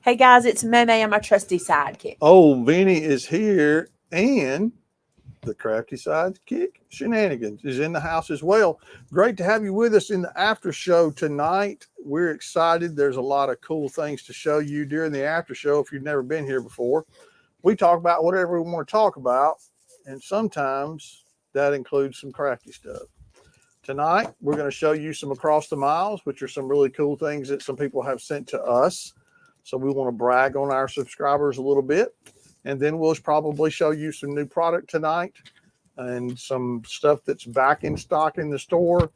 Hey guys, it's Maymay. I'm my trusty sidekick. Oh, Vinny is here, and the crafty sidekick Shenanigans is in the house as well. Great to have you with us in the after show tonight. We're excited. There's a lot of cool things to show you during the after show if you've never been here before. We talk about whatever we want to talk about, and sometimes that includes some crafty stuff. Tonight, we're going to show you some across the miles, which are some really cool things that some people have sent to us. So we want to brag on our subscribers a little bit. And then we'll probably show you some new product tonight and some stuff that's back in stock in the store.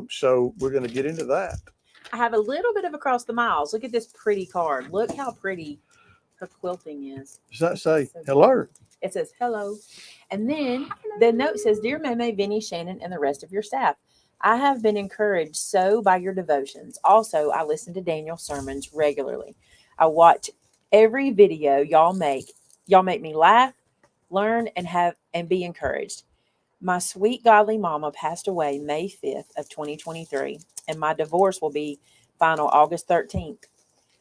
So we're going to get into that. I have a little bit of across the miles. Look at this pretty card. Look how pretty her quilting is. Does that say hello? It says hello. And then the note says, Dear Maymay, Vinny, Shannon, and the rest of your staff, I have been encouraged so by your devotions. Also, I listen to Daniel's sermons regularly. I watch every video y'all make. Y'all make me laugh, learn, and be encouraged. My sweet godly mama passed away May 5th of 2023, and my divorce will be final August 13th.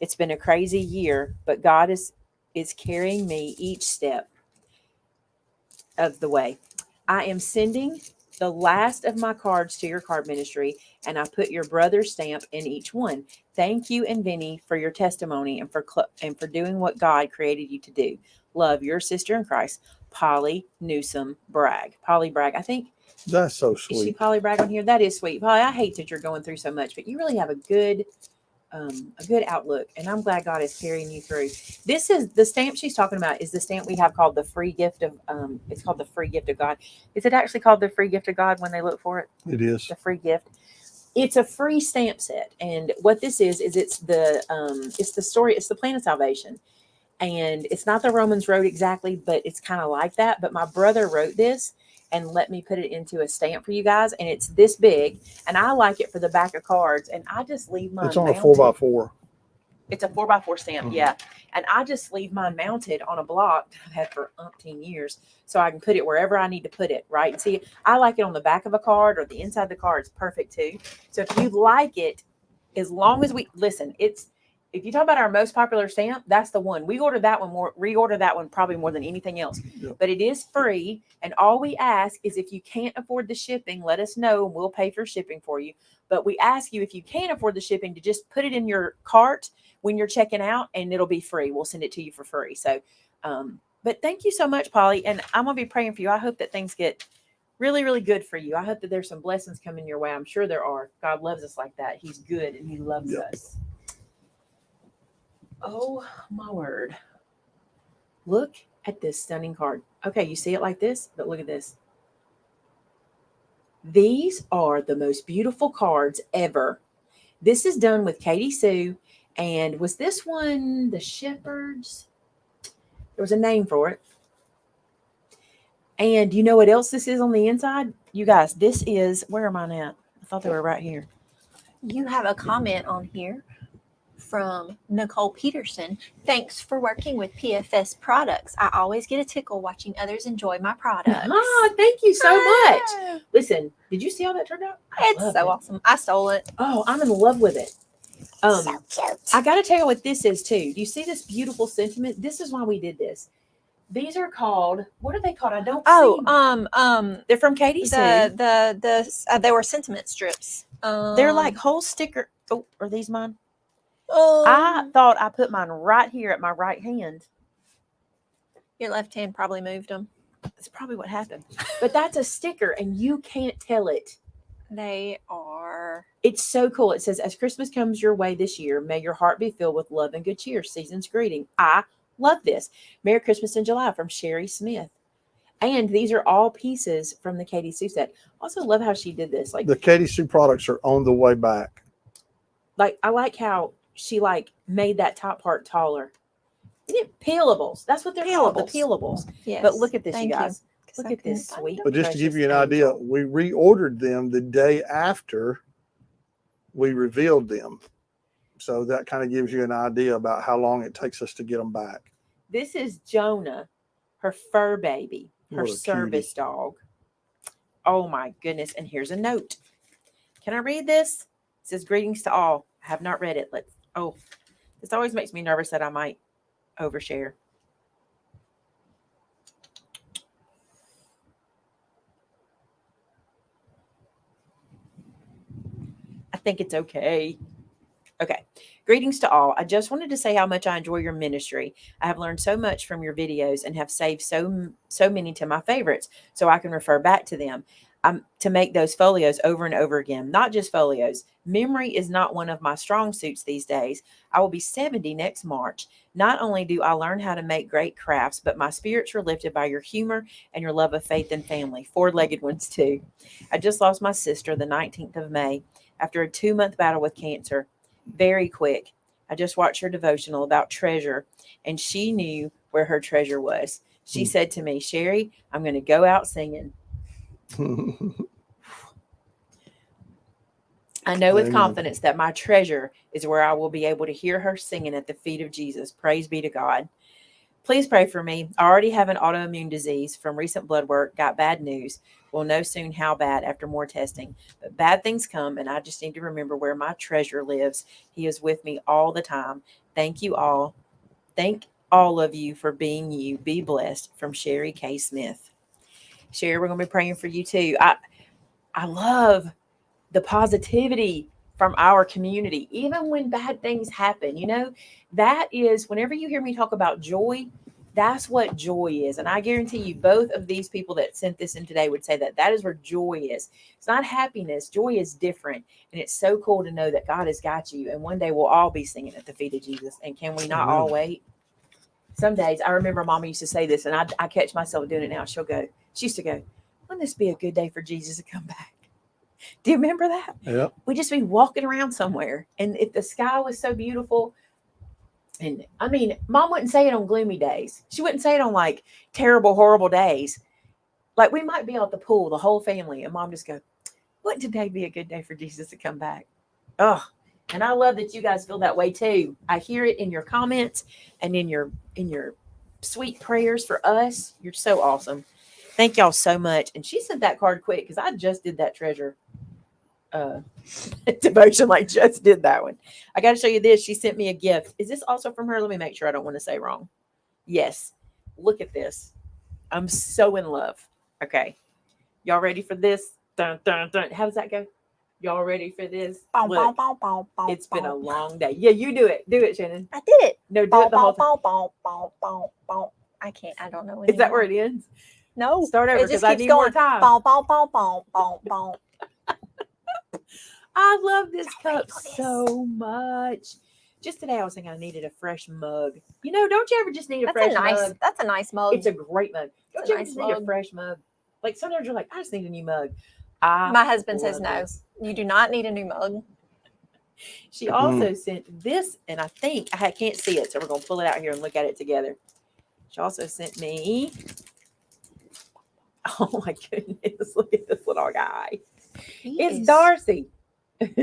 It's been a crazy year, but God is carrying me each step of the way. I am sending the last of my cards to your card ministry, and I put your brother's stamp in each one. Thank you and Vinny for your testimony and for doing what God created you to do. Love, your sister in Christ, Polly Newsome Bragg. Polly Bragg, I think. That's so sweet. Is she Polly Bragg on here? That is sweet. Polly, I hate that you're going through so much, but you really have a good outlook, and I'm glad God is carrying you through. This is the stamp she's talking about is the stamp we have called the free gift of it's called the free gift of God. Is it actually called the free gift of God when they look for it? It is. The free gift. It's a free stamp set, and what this is it's the story, it's the plan of salvation. And it's not the Romans Road exactly, but it's kind of like that. But my brother wrote this and let me put it into a stamp for you guys. And it's this big. And I like it for the back of cards. And I just leave mine It's on mounted. a 4x4. It's a 4x4 stamp, yeah. And I just leave mine mounted on a block that I've had for umpteen years. So I can put it wherever I need to put it, right? And see, I like it on the back of a card or the inside of the card. It's perfect too. So if you like it, as long as if you talk about our most popular stamp, that's the one. Reorder that one probably more than anything else. Yep. But it is free. And all we ask is if you can't afford the shipping, let us know and we'll pay for shipping for you. But we ask you if you can't afford the shipping to just put it in your cart when you're checking out and it'll be free. We'll send it to you for free. So, but thank you so much, Polly. And I'm going to be praying for you. I hope that things get really, really good for you. I hope that there's some blessings coming your way. I'm sure there are. God loves us like that. He's good and he loves us. Oh, my word. Look at this stunning card. Okay, you see it like this, but look at this. These are the most beautiful cards ever. This is done with Katie Sue. And was this one the Shepherds? There was a name for it. And you know what else this is on the inside? You guys, this is, where am I at? I thought they were right here. You have a comment on here from Nicole Peterson. Thanks for working with PFS products. I always get a tickle watching others enjoy my products. Thank you so much. Listen, did you see how that turned out? It's so awesome. I stole it. Oh, I'm in love with it. So cute. I got to tell you what this is too. Do you see this beautiful sentiment? This is why we did this. These are called, what are they called? I don't see them. They're from Katie Sue. They were sentiment strips. They're like whole sticker. Oh, are these mine? I thought I put mine right here at my right hand. Your left hand probably moved them. That's probably what happened. But that's a sticker, and you can't tell it. They are. It's so cool. It says, as Christmas comes your way this year, may your heart be filled with love and good cheer. Season's greeting. I love this. Merry Christmas in July from Sherry Smith. And these are all pieces from the Katie Sue set. Also love how she did this. Like the Katie Sue products are on the way back. Like I like how she made that top part taller. Isn't it peelables? That's what they're called, the peelables. Yes. But look at this, you guys. Look at this sweet. But just to give you an idea, we reordered them the day after we revealed them. So that kind of gives you an idea about how long it takes us to get them back. This is Jonah, her fur baby, her service dog. Oh my goodness. And here's a note. Can I read this? It says, greetings to all. I have not read it. This always makes me nervous that I might overshare. I think it's okay. Okay. Greetings to all. I just wanted to say how much I enjoy your ministry. I have learned so much from your videos and have saved so many to my favorites so I can refer back to them. To make those folios over and over again, not just folios. Memory is not one of my strong suits these days. I will be 70 next March. Not only do I learn how to make great crafts, but my spirits are lifted by your humor and your love of faith and family. Four-legged ones too. I just lost my sister the 19th of May after a 2-month battle with cancer. Very quick. I just watched her devotional about treasure, and she knew where her treasure was. She said to me, Sherry, I'm going to go out singing. I know with confidence that my treasure is where I will be able to hear her singing at the feet of Jesus. Praise be to God. Please pray for me. I already have an autoimmune disease from recent blood work. Got bad news. We'll know soon how bad after more testing. But bad things come, and I just need to remember where my treasure lives. He is with me all the time. Thank you all. Thank all of you for being you. Be blessed. From Sherry K. Smith. Sherry, we're going to be praying for you too. I love the positivity from our community, even when bad things happen. You know, that is, whenever you hear me talk about joy, that's what joy is. And I guarantee you, both of these people that sent this in today would say that that is where joy is. It's not happiness. Joy is different. And it's so cool to know that God has got you. And one day we'll all be singing at the feet of Jesus. And can we not all wait? Some days, I remember Mama used to say this, and I catch myself doing it now. She used to go, wouldn't this be a good day for Jesus to come back? Do you remember that? Yeah. We'd just be walking around somewhere. And if the sky was so beautiful, and I mean, Mom wouldn't say it on gloomy days. She wouldn't say it on like terrible, horrible days. Like we might be at the pool, the whole family, and Mom just go, wouldn't today be a good day for Jesus to come back? Oh, and I love that you guys feel that way too. I hear it in your comments and in your sweet prayers for us. You're so awesome. Thank y'all so much. And she sent that card quick because I just did that treasure devotion, like just did that one. I got to show you this. She sent me a gift. Is this also from her? Let me make sure I don't want to say wrong. Yes. Look at this. I'm so in love. Okay. Y'all ready for this? Dun, dun, dun. How does that go? Y'all ready for this? Look, it's been a long day. Yeah, you do it. Do it, Shannon. I did it. No, do it the whole time. I can't. I don't know anymore. Is that where it ends? No. Start over because I need more time. I love this cup so much. Just today I was thinking I needed a fresh mug. You know, don't you ever just need a fresh mug? That's a nice mug. It's a great mug. Don't you ever just need a fresh mug? Like sometimes you're like, I just need a new mug. My husband says no. You do not need a new mug. She also sent this, and I think I can't see it, so we're going to pull it out here and look at it together. She also sent me, oh my goodness, look at this little guy. It's Darcy.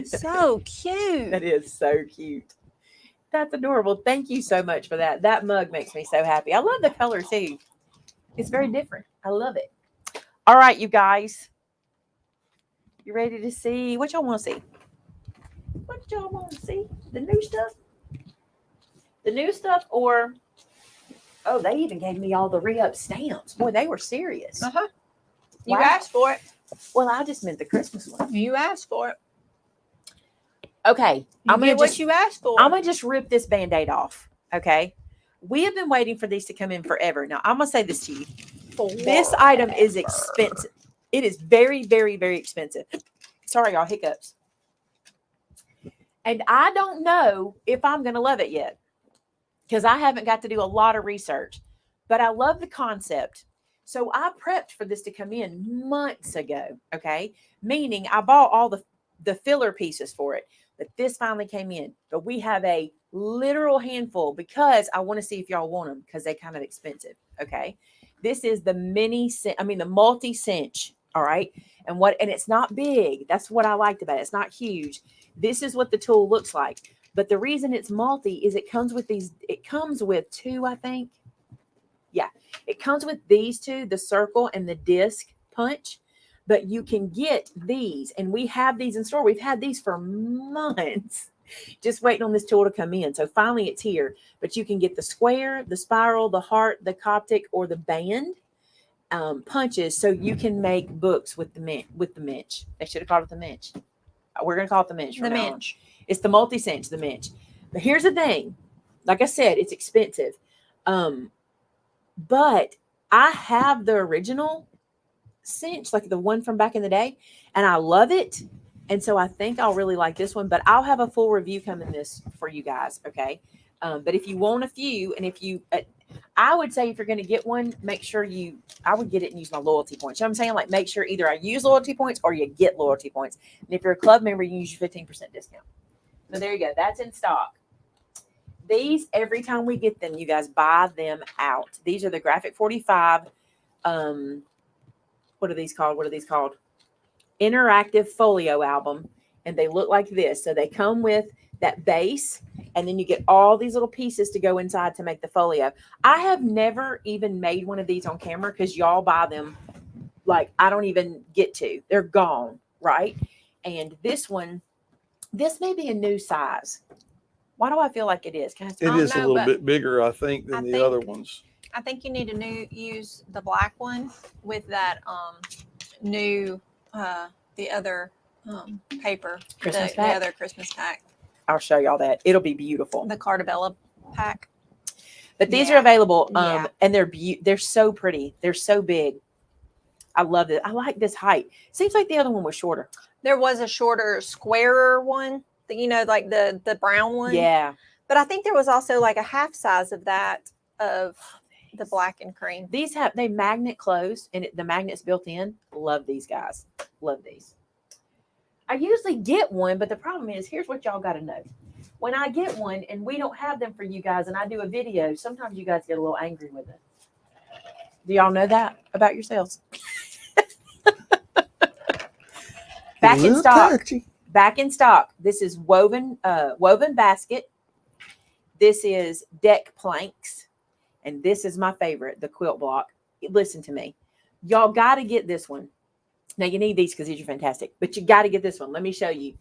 So cute. That is so cute. That's adorable. Thank you so much for that. That mug makes me so happy. I love the color too. It's very different. I love it. All right, you guys. You ready to see? What y'all want to see? What y'all want to see? The new stuff? The new stuff or... Oh, they even gave me all the re-up stamps. Boy, they were serious. Uh-huh. You Wow. asked for it. Well, I just meant the Christmas one. You asked for it. Okay. I'm gonna what you asked for. I'm going to just rip this Band-Aid off. Okay. We have been waiting for these to come in forever. Now, I'm going to say this to you. This item is expensive. It is very, very, very expensive. Sorry, y'all, hiccups. And I don't know if I'm going to love it yet because I haven't got to do a lot of research, but I love the concept. So I prepped for this to come in months ago, okay? Meaning I bought all the filler pieces for it, but this finally came in. But we have a literal handful because I want to see if y'all want them because they're kind of expensive, okay? This is the the multi-cinch, all right? And it's not big. That's what I liked about it. It's not huge. This is what the tool looks like. But the reason it's multi is it comes with two, I think. Yeah, it comes with these two, the circle and the disc punch. But you can get these, and we have these in store. We've had these for months. Just waiting on this tool to come in. So finally it's here. But you can get the square, the spiral, the heart, the Coptic, or the band punches, so you can make books with the Minch. They should have called it the Minch. We're going to call it the Minch. The Minch. It's the multi-cinch, the Minch. But here's the thing. Like I said, it's expensive. But I have the original cinch, like the one from back in the day, and I love it. And so I think I'll really like this one, but I'll have a full review coming this for you guys. Okay. But if you want a few, and if you, I would say if you're going to get one, make sure I would get it and use my loyalty points. You know what I'm saying? Like make sure either I use loyalty points or you get loyalty points. And if you're a club member, you use your 15% discount. So there you go. That's in stock. These, every time we get them, you guys buy them out. These are the Graphic 45. What are these called? Interactive Folio album. And they look like this. So they come with that base, and then you get all these little pieces to go inside to make the folio. I have never even made one of these on camera because y'all buy them like I don't even get to. They're gone, right? And this one, this may be a new size. Why do I feel like it is? It is a little bit bigger, I think, than the other ones. I think you need to use the black one with that new the other paper, the other Christmas pack. I'll show y'all that. It'll be beautiful. The Cardabella pack. But these are available, and they're so pretty. They're so big. I love it. I like this height. Seems like the other one was shorter. There was a shorter, squarer one, like the brown one. Yeah. But I think there was also like a half size of that of the black and cream. These they magnet close, and the magnet's built in. Love these guys. Love these. I usually get one, but the problem is, here's what y'all got to know. When I get one and we don't have them for you guys and I do a video, sometimes you guys get a little angry with it. Do y'all know that about yourselves? Back in stock. Touchy. Back in stock. This is woven basket. This is deck planks. And this is my favorite, the quilt block. Listen to me. Y'all got to get this one. Now, you need these because these are fantastic, but you got to get this one. Let me show you.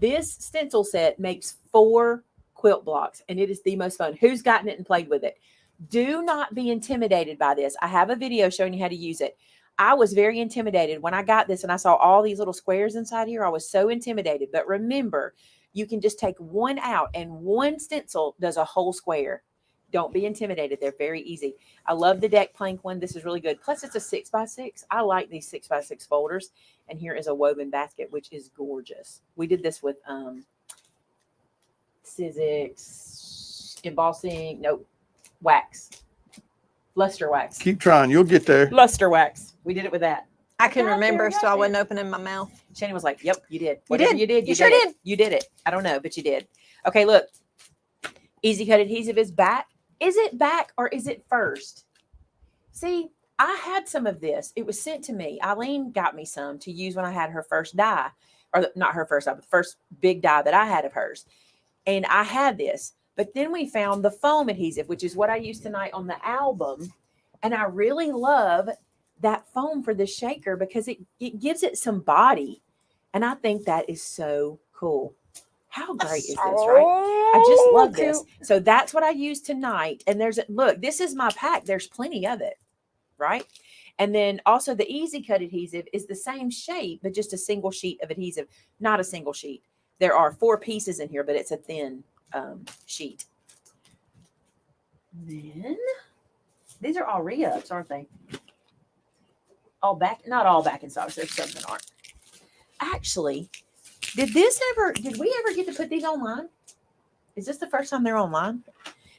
This stencil set makes 4 quilt blocks, and it is the most fun. Who's gotten it and played with it? Do not be intimidated by this. I have a video showing you how to use it. I was very intimidated when I got this and I saw all these little squares inside here. I was so intimidated. But remember, you can just take one out, and one stencil does a whole square. Don't be intimidated. They're very easy. I love the deck plank one. This is really good. Plus, it's a 6x6. I like these 6x6 folders. And here is a woven basket, which is gorgeous. We did this with Sizzix, embossing, wax, luster wax. Keep trying. You'll get there. Luster wax. We did it with that. I couldn't remember, so I wasn't opening my mouth. Shannon was like, yep, you did. Whatever you did. You sure did. You did it. I don't know, but you did. Okay, look. Easy cut adhesive is back. Is it back or is it first? See, I had some of this. It was sent to me. Eileen got me some to use when I had her first die. Or not her first die, but the first big die that I had of hers. And I had this. But then we found the foam adhesive, which is what I used tonight on the album. And I really love that foam for the shaker because it gives it some body. And I think that is so cool. How great is this, right? I just love this. So that's what I use tonight. And look, this is my pack. There's plenty of it, right? And then also the Easy Cut adhesive is the same shape, but just a single sheet of adhesive, not a single sheet. There are 4 pieces in here, but it's a thin sheet. Then these are all re-ups, aren't they? Not all back in stock. There's some that aren't. Actually, did we ever get to put these online? Is this the first time they're online?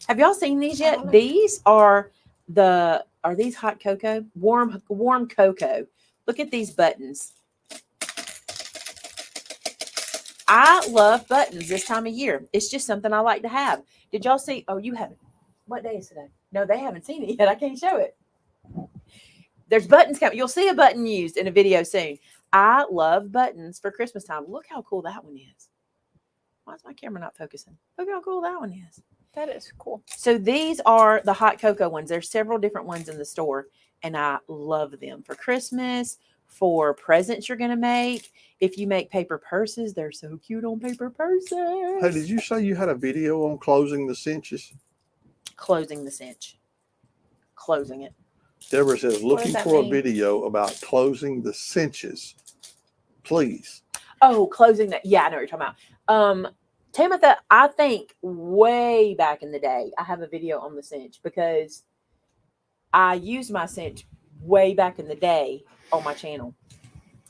Have y'all seen these yet? These are these hot cocoa? Warm cocoa. Look at these buttons. I love buttons this time of year. It's just something I like to have. Did y'all see? Oh, you haven't. What day is today? No, they haven't seen it yet. I can't show it. There's buttons coming. You'll see a button used in a video soon. I love buttons for Christmas time. Look how cool that one is. Why is my camera not focusing? Look how cool that one is. That is cool. So these are the hot cocoa ones. There's several different ones in the store, and I love them for Christmas, for presents you're going to make. If you make paper purses, they're so cute on paper purses. Hey, did you say you had a video on closing the cinches? Closing the cinch. Closing it. Deborah says, does looking that for mean? a video about closing the cinches. Please. Oh, closing that. Yeah, I know what you're talking about. Tamitha, I think way back in the day, I have a video on the cinch because I used my cinch way back in the day on my channel.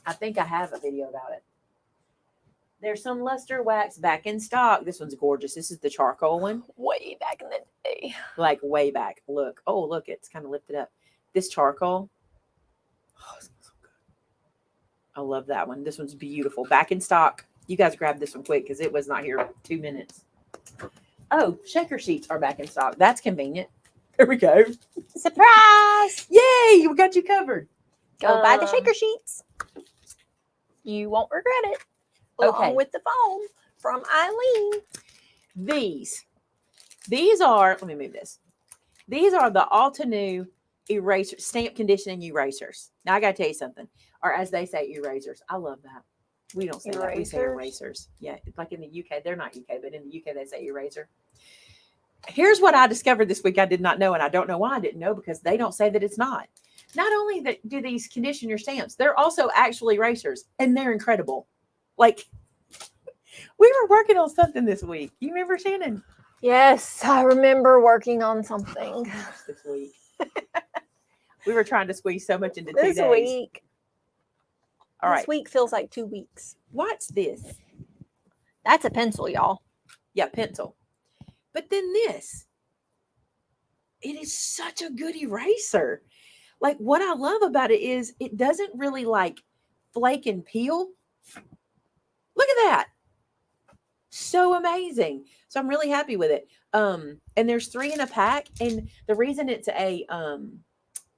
I think I have a video about it. There's some luster wax back in stock. This one's gorgeous. This is the charcoal one. Way back in the day. Like way back. Look. Oh, look. It's kind of lifted up. This charcoal. Oh, it smells so good. I love that one. This one's beautiful. Back in stock. You guys grab this one quick because it was not here 2 minutes. Oh, shaker sheets are back in stock. That's convenient. There we go. Surprise! Yay! We got you covered. Go buy the shaker sheets. You won't regret it. Okay. Along with the foam from Eileen. These are, let me move this. These are the Altenew eraser, stamp conditioning erasers. Now I got to tell you something. Or as they say, erasers. I love that. We don't say that. We say erasers. Yeah. Like in the UK, they're not UK, but in the UK, they say eraser. Here's what I discovered this week I did not know, and I don't know why I didn't know because they don't say that it's not. Not only that do these condition your stamps, they're also actual erasers, and they're incredible. Like, we were working on something this week. You remember, Shannon? Yes, I remember working on something This week. We were trying to squeeze so much into 2 this days. week. All right. This week feels like 2 weeks. What's this? That's a pencil, y'all. Yeah, pencil. But then this. It is such a good eraser. Like, what I love about it is it doesn't really like flake and peel. Look at that. So amazing. So I'm really happy with it. And there's 3 in a pack. And the reason it's a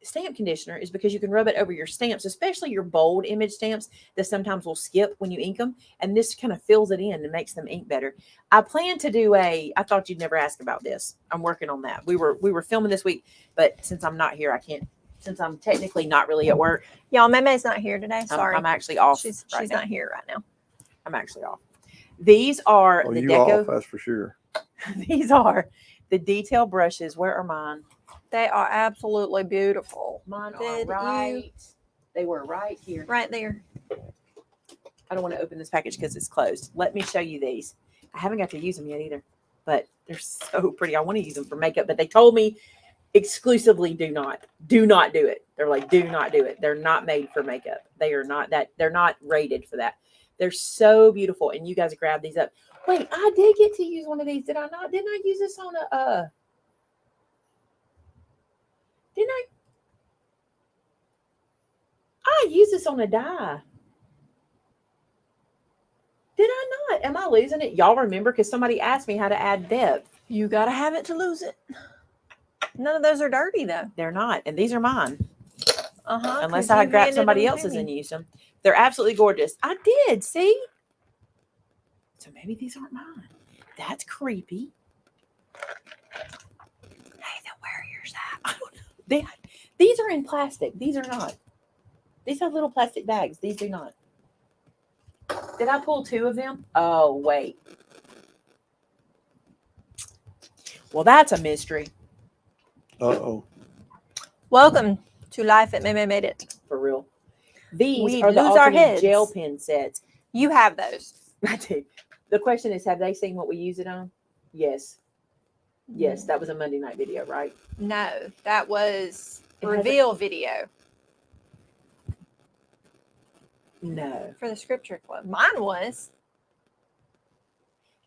stamp conditioner is because you can rub it over your stamps, especially your bold image stamps that sometimes will skip when you ink them. And this kind of fills it in and makes them ink better. I plan to do I thought you'd never ask about this. I'm working on that. We were filming this week, but since I'm not here, I can't, since I'm technically not really at work. Y'all, Maymay's not here today. Sorry. I'm actually off. She's right now. not here right now. I'm actually off. These are Oh, the you deco. off, that's for sure. These are the detail brushes. Where are mine? They are absolutely beautiful. Mine Did are right. They were right here. Right there. I don't want to open this package because it's closed. Let me show you these. I haven't got to use them yet either, but they're so pretty. I want to use them for makeup, but they told me exclusively do not do it. They're like, do not do it. They're not made for makeup. They are not that. They're not rated for that. They're so beautiful. And you guys grab these up. Wait, I did get to use one of these. Did I not? Didn't I use this on a, didn't I used this on a die. Did I not? Am I losing it? Y'all remember? Because somebody asked me how to add depth. You got to have it to lose it. None of those are dirty, though. They're not. And these are mine. Uh-huh. Unless I grab somebody else's and use them. They're absolutely gorgeous. I did. See? So maybe these aren't mine. That's creepy. Hey, then where are yours at? I don't know. These are in plastic. These are not. These have little plastic bags. These do not. Did I pull 2 of them? Oh, wait. Well, that's a mystery. Uh-oh. Welcome to Life at Maymay Made It. For real. These We are the lose our alternate heads. gel pen sets. You have those. I do. The question is, have they seen what we use it on? Yes. Yes, that was a Monday night video, right? No, that was It has reveal video No. for the scripture club. Mine was.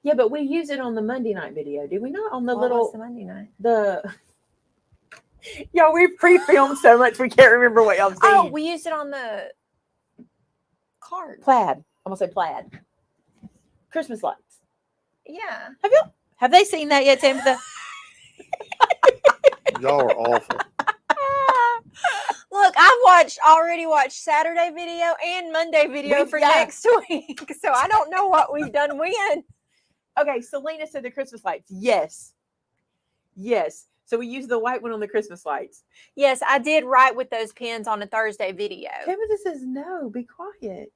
Yeah, but we used it on the Monday night video, did we not? On the What was little the Monday night? Yeah, we pre-filmed so much we can't remember what y'all Oh, saying. we used it on the card. Plaid. I'm gonna say plaid. Christmas lights. Yeah. Have they seen that yet, Tabitha? Y'all are awful. Look, I've already watched Saturday video and Monday video for next week. So I don't know what we've done when. Okay, Selena said the Christmas lights. Yes. Yes. So we use the white one on the Christmas lights. Yes, I did write with those pens on a Thursday video. Tabitha says no. Be quiet.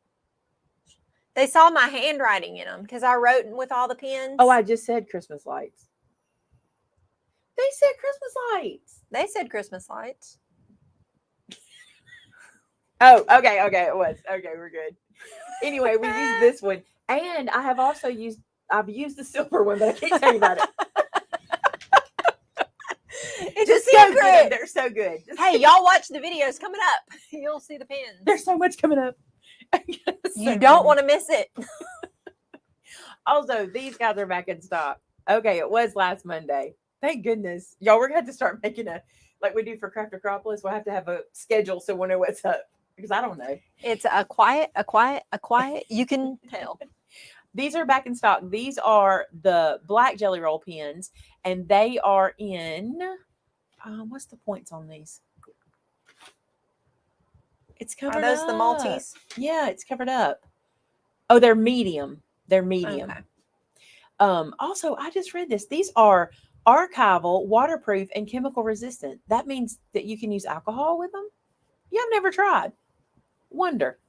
They saw my handwriting in them because I wrote with all the pens. Oh, I just said Christmas lights. They said Christmas lights. They said Christmas lights. Oh, okay, it was. Okay, we're good. Anyway, we used this one. And I have also I've used the silver one, but I can't tell you about it. It's Just a go get 'em. secret. They're so good. Hey, y'all watch the videos coming up. You'll see the pens. There's so much coming up. You don't want to miss it. Also, these guys are back in stock. Okay, it was last Monday. Thank goodness. Y'all, we're going to have to start making like we do for Craft Acropolis. We'll have to have a schedule so we'll know what's up. Because I don't know. It's a quiet. You can tell. These are back in stock. These are the black Jelly Roll pens. And they are in, what's the points on these? It's covered Are those up. the Maltese? Yeah, it's covered up. Oh, they're medium. They're medium. Okay. Also, I just read this. These are archival, waterproof, and chemical resistant. That means that you can use alcohol with them. Yeah, I've never tried. Wonder.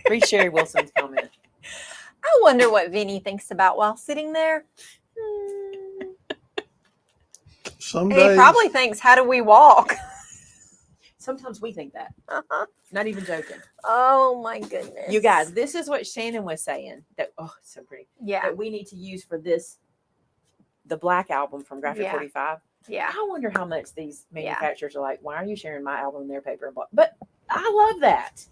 Read Sherry Wilson's comment. I wonder what Vinny thinks about while sitting there. Some He days, probably thinks, how do we walk? Sometimes we think that. Uh-huh. Not even joking. Oh my goodness. You guys, this is what Shannon was saying. That it's so pretty. Yeah. That we need to use for the Black album from Graphic Yeah. 45. Yeah. I wonder how much these manufacturers are like, why are you sharing my album in their paper? But I love that.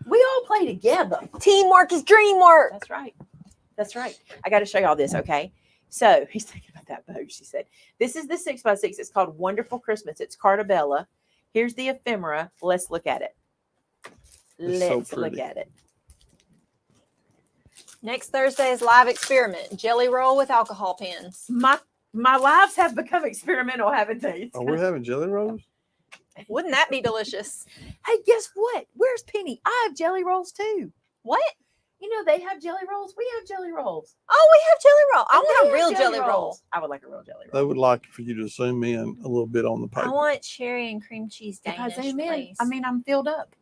We all play together. Teamwork is dream work. That's right. That's right. I got to show y'all this, okay? So he's thinking about that boat, she said. This is the 6x6. It's called Wonderful Christmas. It's Cartabella. Here's the ephemera. Let's look at it. Let's look at it. Next Thursday is live experiment. Jelly roll with alcohol pens. My lives have become experimental, haven't they? are we having jelly rolls? Wouldn't that be delicious? Hey, guess what? Where's Penny? I have jelly rolls too. What? You know, they have jelly rolls. We have jelly rolls. Oh, we have jelly roll. I And want they a real have jelly roll. I would like a real jelly They roll. would like for you to zoom in a little bit on the I paper. want cherry and cream cheese If I Danish, zoom in, please. I mean, I'm filled up.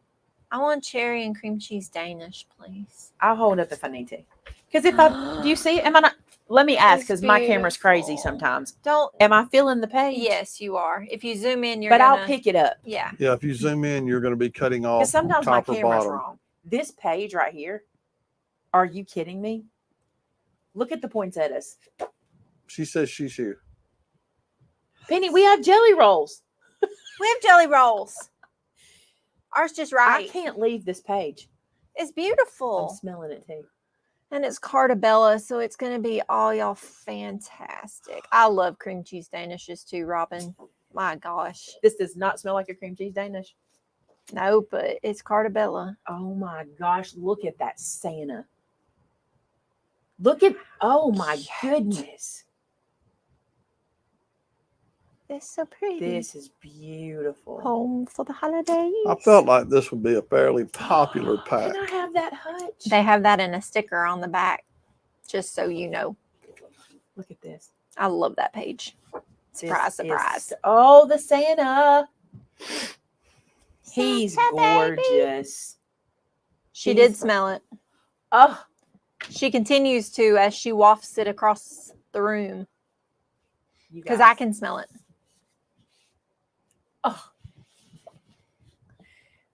I want cherry and cream cheese Danish, please. I'll hold up if I need to. Because if I, do you see it? Am I not? Let me ask, It's because my camera's crazy beautiful. sometimes. Don't. Am I filling the page? Yes, you are. If you zoom in, you're But gonna. I'll pick it up. Yeah. Yeah, if you zoom in, you're going to be cutting off Because sometimes my top or camera's bottom. wrong. This page right here, are you kidding me? Look at the poinsettias. She says she's here. Penny, we have jelly rolls. We have jelly rolls. Ours just right. I can't leave this page. It's I'm beautiful. smelling it too. And it's Cartabella, so it's going to be all y'all fantastic. I love cream cheese Danishes too, Robin. My gosh. This does not smell like a cream cheese Danish. No, but it's Cartabella. Oh my gosh, look at that Santa. Oh my goodness. It's so pretty. This is beautiful. Home for the holidays. I felt like this would be a fairly popular pack. Can I have that hutch? They have that in a sticker on the back, just so you know. Look at this. I love that page. Surprise, This is- surprise. Oh, the Santa. He's Santa baby. gorgeous. She He's- did smell it. Oh, She continues to as she wafts it across the room you because guys. I can smell it. Oh.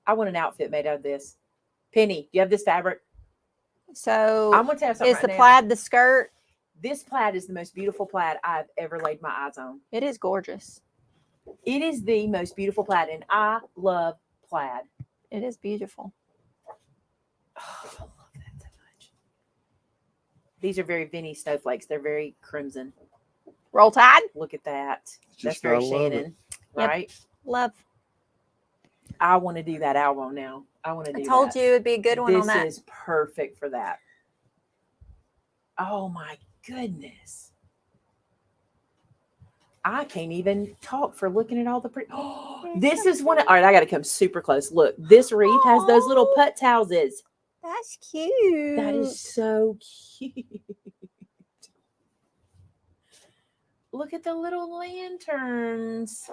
I want an outfit made out of this. Penny, do you have this fabric? So I'm going to tell you something is the right now. plaid the skirt? This plaid is the most beautiful plaid I've ever laid my eyes on. It is gorgeous. It is the most beautiful plaid, and I love plaid. It is beautiful. Oh, I love that so much. These are very Vinny snowflakes. They're very crimson. Roll Tide. Look at that. Just That's very gotta love it. Shannon, Yep. right? Love. I want to do that album now. I want to do I told that. you it'd be a good one This on that. is perfect for that. Oh my goodness. I can't even talk for looking at all the pretty. Oh, this is one. All right, I got to come super close. Look, this wreath has those little Aw. putz houses. That's cute. That is so cute. Look at the little lanterns.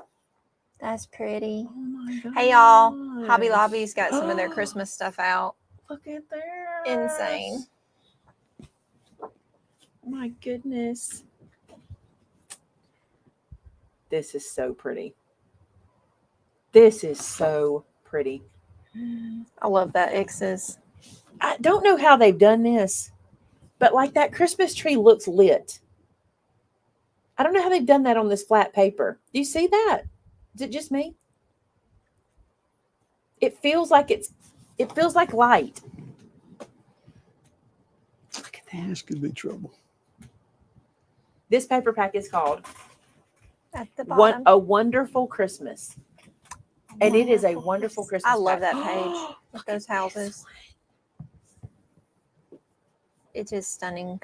That's pretty. Oh my god. Hey y'all, Hobby Lobby's got some of their Christmas stuff out. Look at there. Insane. Oh my goodness. This is so pretty. This is so pretty. I love that X's. I don't know how they've done this, but like that Christmas tree looks lit. I don't know how they've done that on this flat paper. Do you see that? Is it just me? It feels like light. Look at that. This could be trouble. This paper pack is called At the bottom. A Wonderful Christmas. And it is a wonderful Christmas I love pack. that page with those houses. It is stunning.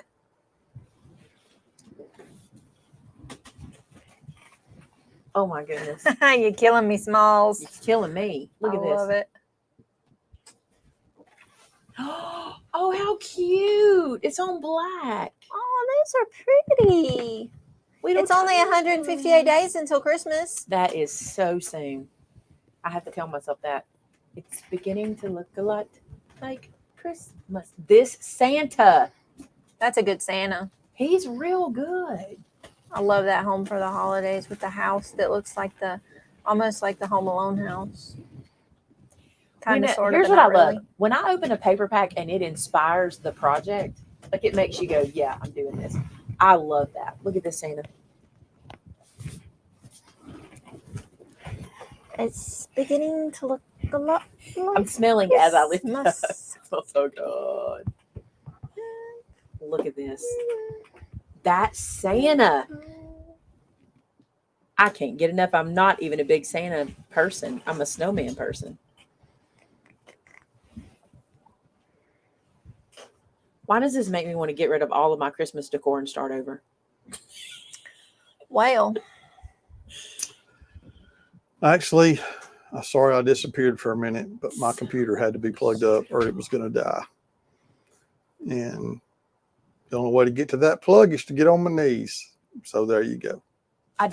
Oh my goodness. You're killing me, Smalls. It's killing me. Look at I this. love it. Oh, how cute. It's on black. Oh, those are pretty. It's only 158 days until Christmas. That is so soon. I have to tell myself that. It's beginning to look a lot like Christmas. This Santa, That's a good Santa. he's real good. I love that home for the holidays with the house that looks like almost like the Home Alone house. Kind of, sort of. Here's but what I not really. love. When I open a paper pack and it inspires the project, like it makes you go, yeah, I'm doing this. I love that. Look at this Santa. It's beginning to look a lot like I'm smelling as I lift it up. It Christmas. smells so good. Look at this. That's Santa. I can't get enough. I'm not even a big Santa person. I'm a snowman person. Why does this make me want to get rid of all of my Christmas decor and start over? Well, Actually, I'm sorry I disappeared for a minute, but my computer had to be plugged up or it was going to die. And the only way to get to that plug is to get on my knees. So there you go. I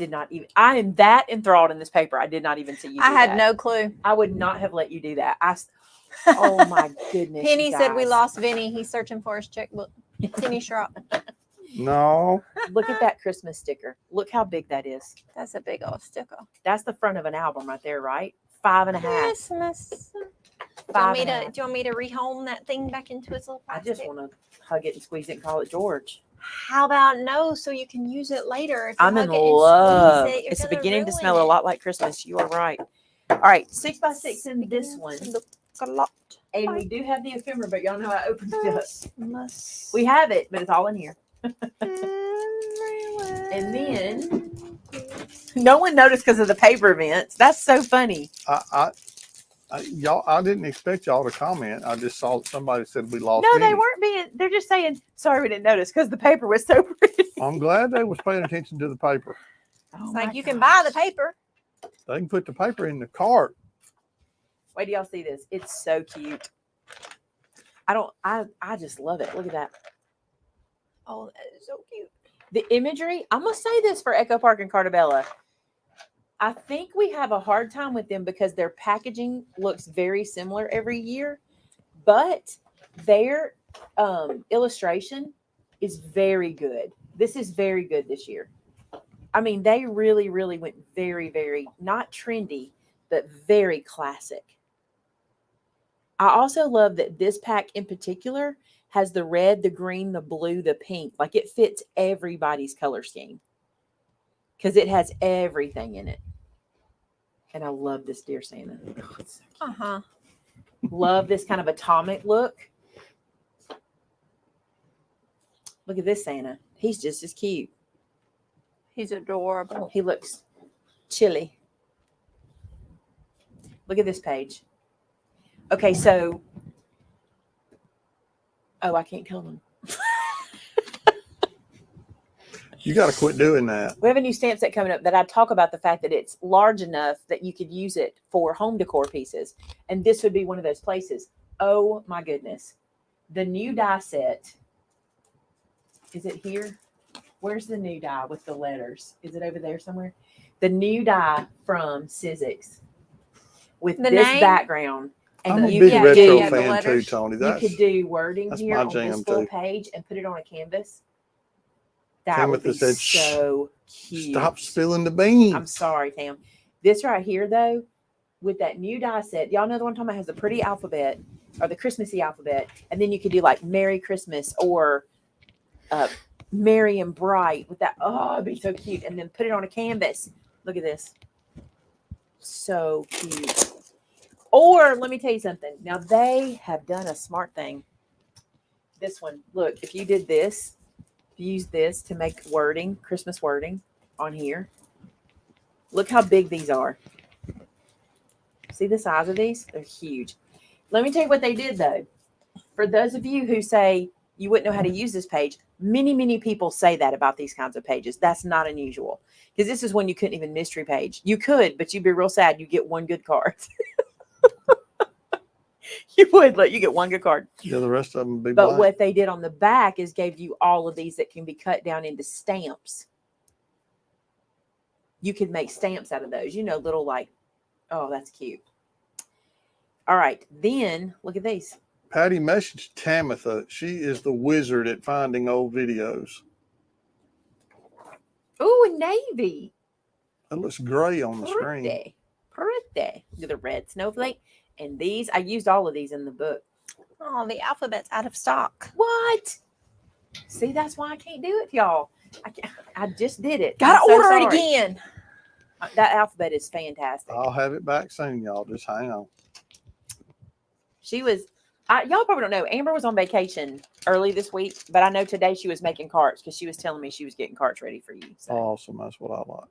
am that enthralled in this paper. I did not even see you do I had that. no clue. I would not have let you do that. Oh my goodness. Penny you said we guys. lost Vinny. He's searching for his checkbook. Penny Schropp. No, Look at that Christmas sticker. Look how big that is. That's a big old sticker. That's the front of an album right there, right? 5.5. Christmas. Do you want me to rehome that thing back into its little I plastic? just want to hug it and squeeze it and call it George. How about no, so you can use it later? If you I'm in hug it and love. squeeze it, you're It's gonna beginning to ruin smell a it. lot like Christmas. You are right. All right, 6x6 in this one. Look a lot. And we do have the ephemera, but y'all know I opened it up. Christmas. We have it, but it's all in here. Everywhere. And then no one noticed because of the paper Vince. That's so funny. I didn't expect y'all to comment. I just saw somebody said we lost. No, they Vinny. weren't being. They're just saying sorry we didn't notice because the paper was so pretty. I'm glad they was paying attention to the paper. Oh It's my like you can buy the gosh. paper. They can put the paper in the cart. Wait, do y'all see this? It's so cute. I just love it. Look at that. Oh, that is so cute. The imagery, I'm going to say this for Echo Park and Cartabella. I think we have a hard time with them because their packaging looks very similar every year, but their illustration is very good. This is very good this year. I mean, they really, really went very, very, not trendy, but very classic. I also love that this pack in particular has the red, the green, the blue, the pink. Like it fits everybody's color scheme because it has everything in it. And I love this Dear Santa. Oh, it's so cute. Love this kind of atomic look. Look at this Santa. He's just as cute. He's adorable. He looks chilly. Look at this page. Okay, so I can't kill them. You got to quit doing that. We have a new stamp set coming up that I talk about the fact that it's large enough that you could use it for home decor pieces. And this would be one of those places. Oh my goodness. The new die set. Is it here? Where's the new die with the letters? Is it over there somewhere? The new die from Sizzix with The this name? background. And I'm a you big could retro do, the fan too, letters. Tony. you That's could do wording that's here my on this jam, full too. page and put it on a canvas. That would Timothy be said, "Shh, so cute. stop spilling the beans." I'm sorry, Tam. This right here, though, with that new die set, y'all know the one I'm talking about has the pretty alphabet or the Christmassy alphabet, and then you could do like Merry Christmas or Merry and Bright with that. Oh, it'd be so cute. And then put it on a canvas. Look at this. So cute. Or let me tell you something. Now they have done a smart thing. This one, look, if you did this, if you use this to make wording, Christmas wording on here, look how big these are. See the size of these? They're huge. Let me tell you what they did though. For those of you who say you wouldn't know how to use this page, many people say that about these kinds of pages. That's not unusual because this is one you couldn't even mystery page. You could, but you'd be real sad. You get one good card. You would let you get one good card. Yeah, the rest of them would be But blank. what they did on the back is gave you all of these that can be cut down into stamps. You could make stamps out of those, you know, little like, oh, that's cute. All right. Then look at these. Patty messaged Tamitha. She is the wizard at finding old videos. Oh, a navy. It looks gray on the screen. Pretty. Pretty. Look at the red snowflake. And these, I used all of these in the book. Oh, the alphabet's out of stock. What? See, that's why I can't do it, y'all. I just did it. Gotta I'm so order it sorry. again. That alphabet is fantastic. I'll have it back soon, y'all. Just hang on. She was, y'all probably don't know, Amber was on vacation early this week, but I know today she was making carts because she was telling me she was getting carts ready for you. So. Awesome. That's what I like.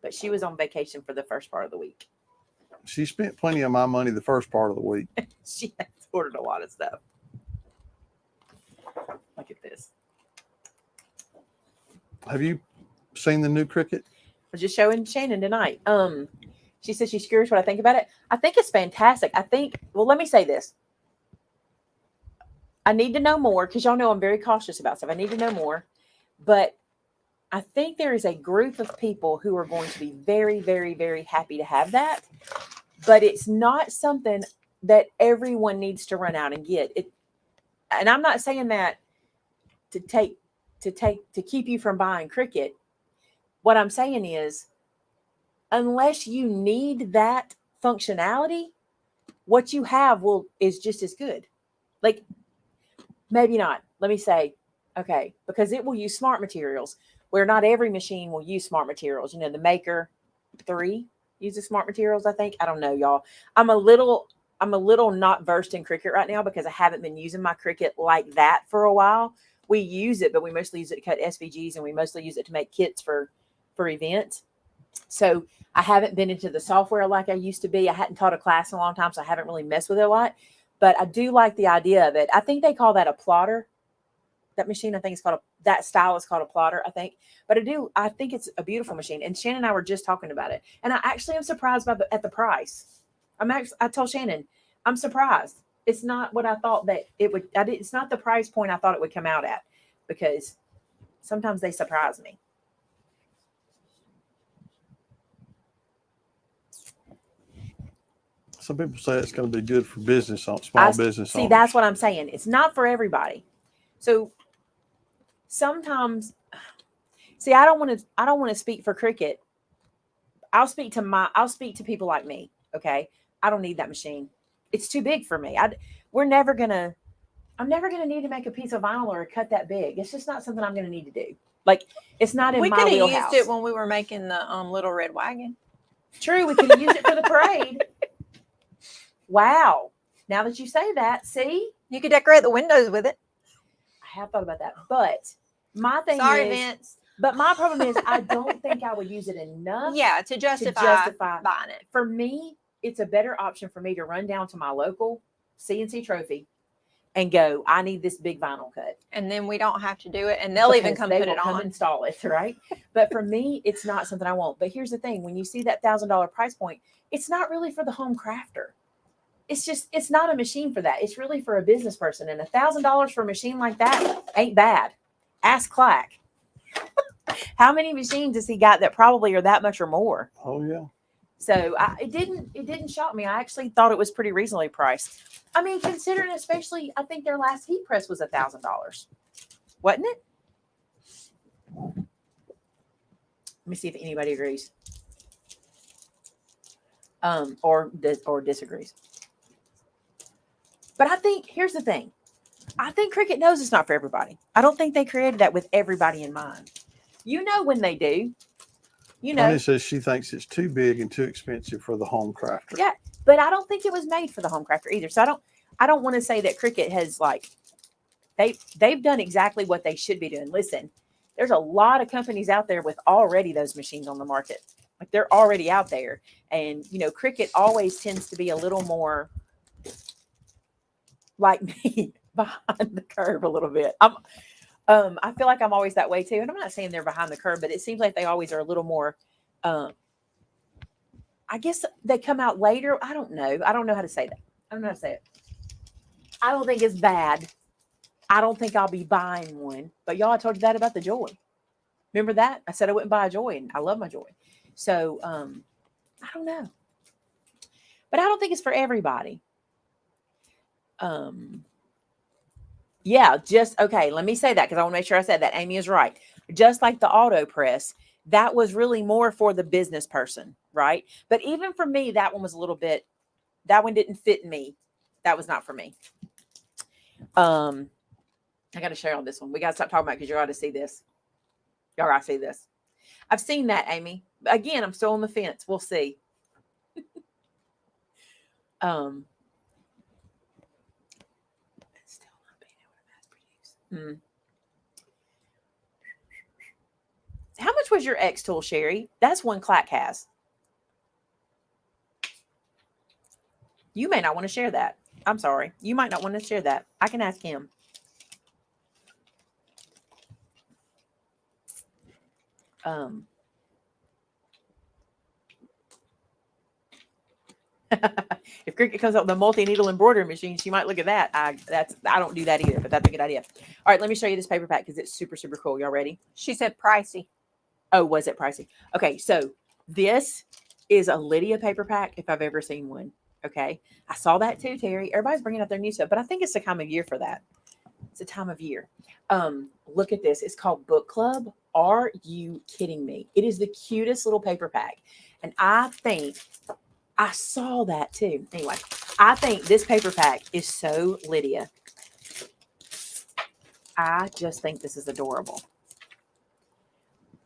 But she was on vacation for the first part of the week. She spent plenty of my money the first part of the week. She has ordered a lot of stuff. Look at this. Have you seen the new Cricut? I was just showing Shannon tonight. She said she's curious what I think about it. I think it's fantastic. Well, let me say this. I need to know more because y'all know I'm very cautious about stuff. I need to know more. But I think there is a group of people who are going to be very, very, very happy to have that. But it's not something that everyone needs to run out and get. And I'm not saying that to keep you from buying Cricut. What I'm saying is, unless you need that functionality, what you have is just as good. Like, maybe not. Let me say, okay, because it will use smart materials, where not every machine will use smart materials. You know, the Maker 3 uses smart materials, I think. I don't know, y'all. I'm a little not versed in Cricut right now because I haven't been using my Cricut like that for a while. We use it, but we mostly use it to cut SVGs and we mostly use it to make kits for events. So I haven't been into the software like I used to be. I hadn't taught a class in a long time, so I haven't really messed with it a lot. But I do like the idea of it. I think they call that a plotter. That machine, I think it's called that style is called a plotter, I think. But I think it's a beautiful machine. And Shannon and I were just talking about it. And I actually am surprised at the price. I told Shannon, I'm surprised. It's not what I thought that it would. It's not the price point I thought it would come out at, because sometimes they surprise me. Some people say it's going to be good for business, small business See, owners. that's what I'm saying. It's not for everybody. So sometimes, see, I don't want to speak for Cricut. I'll speak to people like me. Okay. I don't need that machine. It's too big for me. I'm never going to need to make a piece of vinyl or cut that big. It's just not something I'm going to need to do. Like, it's not in my wheelhouse. We could have used it when we were making the Little Red Wagon. True. We could have used it for the parade. Wow. Now that you say that, see? You could decorate the windows with it. I have thought about that. But my thing Sorry, is, Vince. But my problem is I don't think I would use it enough. Yeah, to justify buying it. For me, it's a better option for me to run down to my local CNC Trophy and go, I need this big vinyl cut. And then we don't have to do it. And they'll even come put it on. Install it, right? But for me, it's not something I want. But here's the thing. When you see that $1,000 price point, it's not really for the home crafter. It's not a machine for that. It's really for a business person. And $1,000 for a machine like that ain't bad. Ask Clack. How many machines has he got that probably are that much or more? Oh yeah. So it didn't shock me. I actually thought it was pretty reasonably priced. I mean, considering especially, I think their last heat press was $1,000, wasn't it? Let me see if anybody agrees, or disagrees. But I think here's the thing. I think Cricut knows it's not for everybody. I don't think they created that with everybody in mind. You know when they do. You know. Tony says she thinks it's too big and too expensive for the home crafter. Yeah, but I don't think it was made for the home crafter either. So I don't want to say that Cricut has like they've done exactly what they should be doing. Listen, there's a lot of companies out there with already those machines on the market. Like they're already out there. And you know, Cricut always tends to be a little more like me, behind the curve a little bit. I feel like I'm always that way too. And I'm not saying they're behind the curve, but it seems like they always are a little more I guess they come out later. I don't know. I don't know how to say that. I don't know how to say it. I don't think it's bad. I don't think I'll be buying one. But y'all, I told you that about the Joy. Remember that? I said I wouldn't buy a Joy, and I love my Joy. So I don't know. But I don't think it's for everybody. Yeah, just okay. Let me say that because I want to make sure I said that. Amy is right. Just like the auto press, that was really more for the business person, right? But even for me, that one was a little bit. That one didn't fit me. That was not for me. I got to show y'all this one. We got to stop talking about it because you got to see this. Y'all got to see this. I've seen that, Amy. Again, I'm still on the fence. We'll see. Still not being able to mass produce. How much was your X tool, Sherry? That's one Clack has. You may not want to share that. I'm sorry. You might not want to share that. I can ask him. If Cricut comes up with a multi-needle embroidery machine, she might look at that. I don't do that either, but that's a good idea. All right, let me show you this paper pack because it's super, super cool. Y'all ready? She said pricey. Oh, was it pricey? Okay, so this is a Lydia paper pack if I've ever seen one. Okay, I saw that too, Terry. Everybody's bringing up their new stuff, but I think it's the time of year for that. It's a time of year. Look at this. It's called Book Club. Are you kidding me? It is the cutest little paper pack. And I think I saw that too. Anyway, I think this paper pack is so Lydia. I just think this is adorable.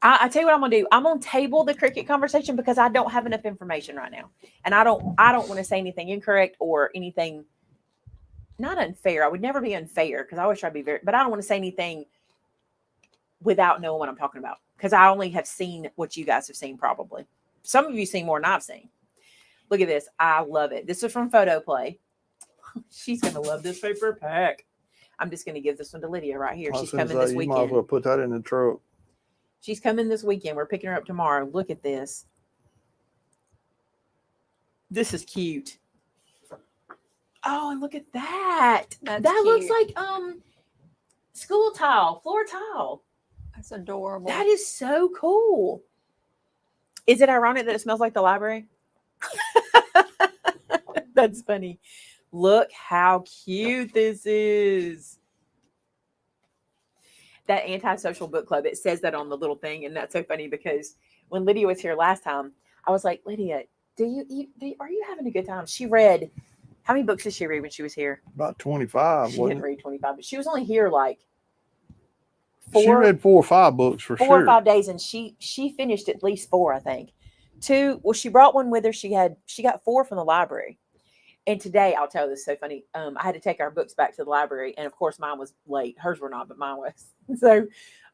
I tell you what I'm gonna do. I'm gonna table the Cricut conversation because I don't have enough information right now, and I don't want to say anything incorrect or anything not unfair. I would never be unfair because I always try to be very, but I don't want to say anything without knowing what I'm talking about because I only have seen what you guys have seen probably. Some of you seen more than I've seen. Look at this. I love it. This is from Photo Play. She's gonna love this paper pack. I'm just gonna give this one to Lydia right here. She's coming this You weekend. might as well put that in the truck. She's coming this weekend. We're picking her up tomorrow. Look at this. This is cute. Oh, and look at that. That's that cute. looks like school tile, floor tile. That's adorable. That is so cool. Is it ironic that it smells like the library? That's funny. Look how cute this is. That antisocial book club, it says that on the little thing, and that's so funny because when Lydia was here last time, I was like, Lydia, are you having a good time? She read, how many books did she read when she was here? About 25. She didn't read 25, but she was only here like She read 4 or 5 books for sure. 4 or 5 days, and she finished at least 4, I think. 2. Well, she brought one with her. She got 4 from the library. And today, I'll tell you, this is so funny. I had to take our books back to the library. And of course, mine was late. Hers were not, but mine was. So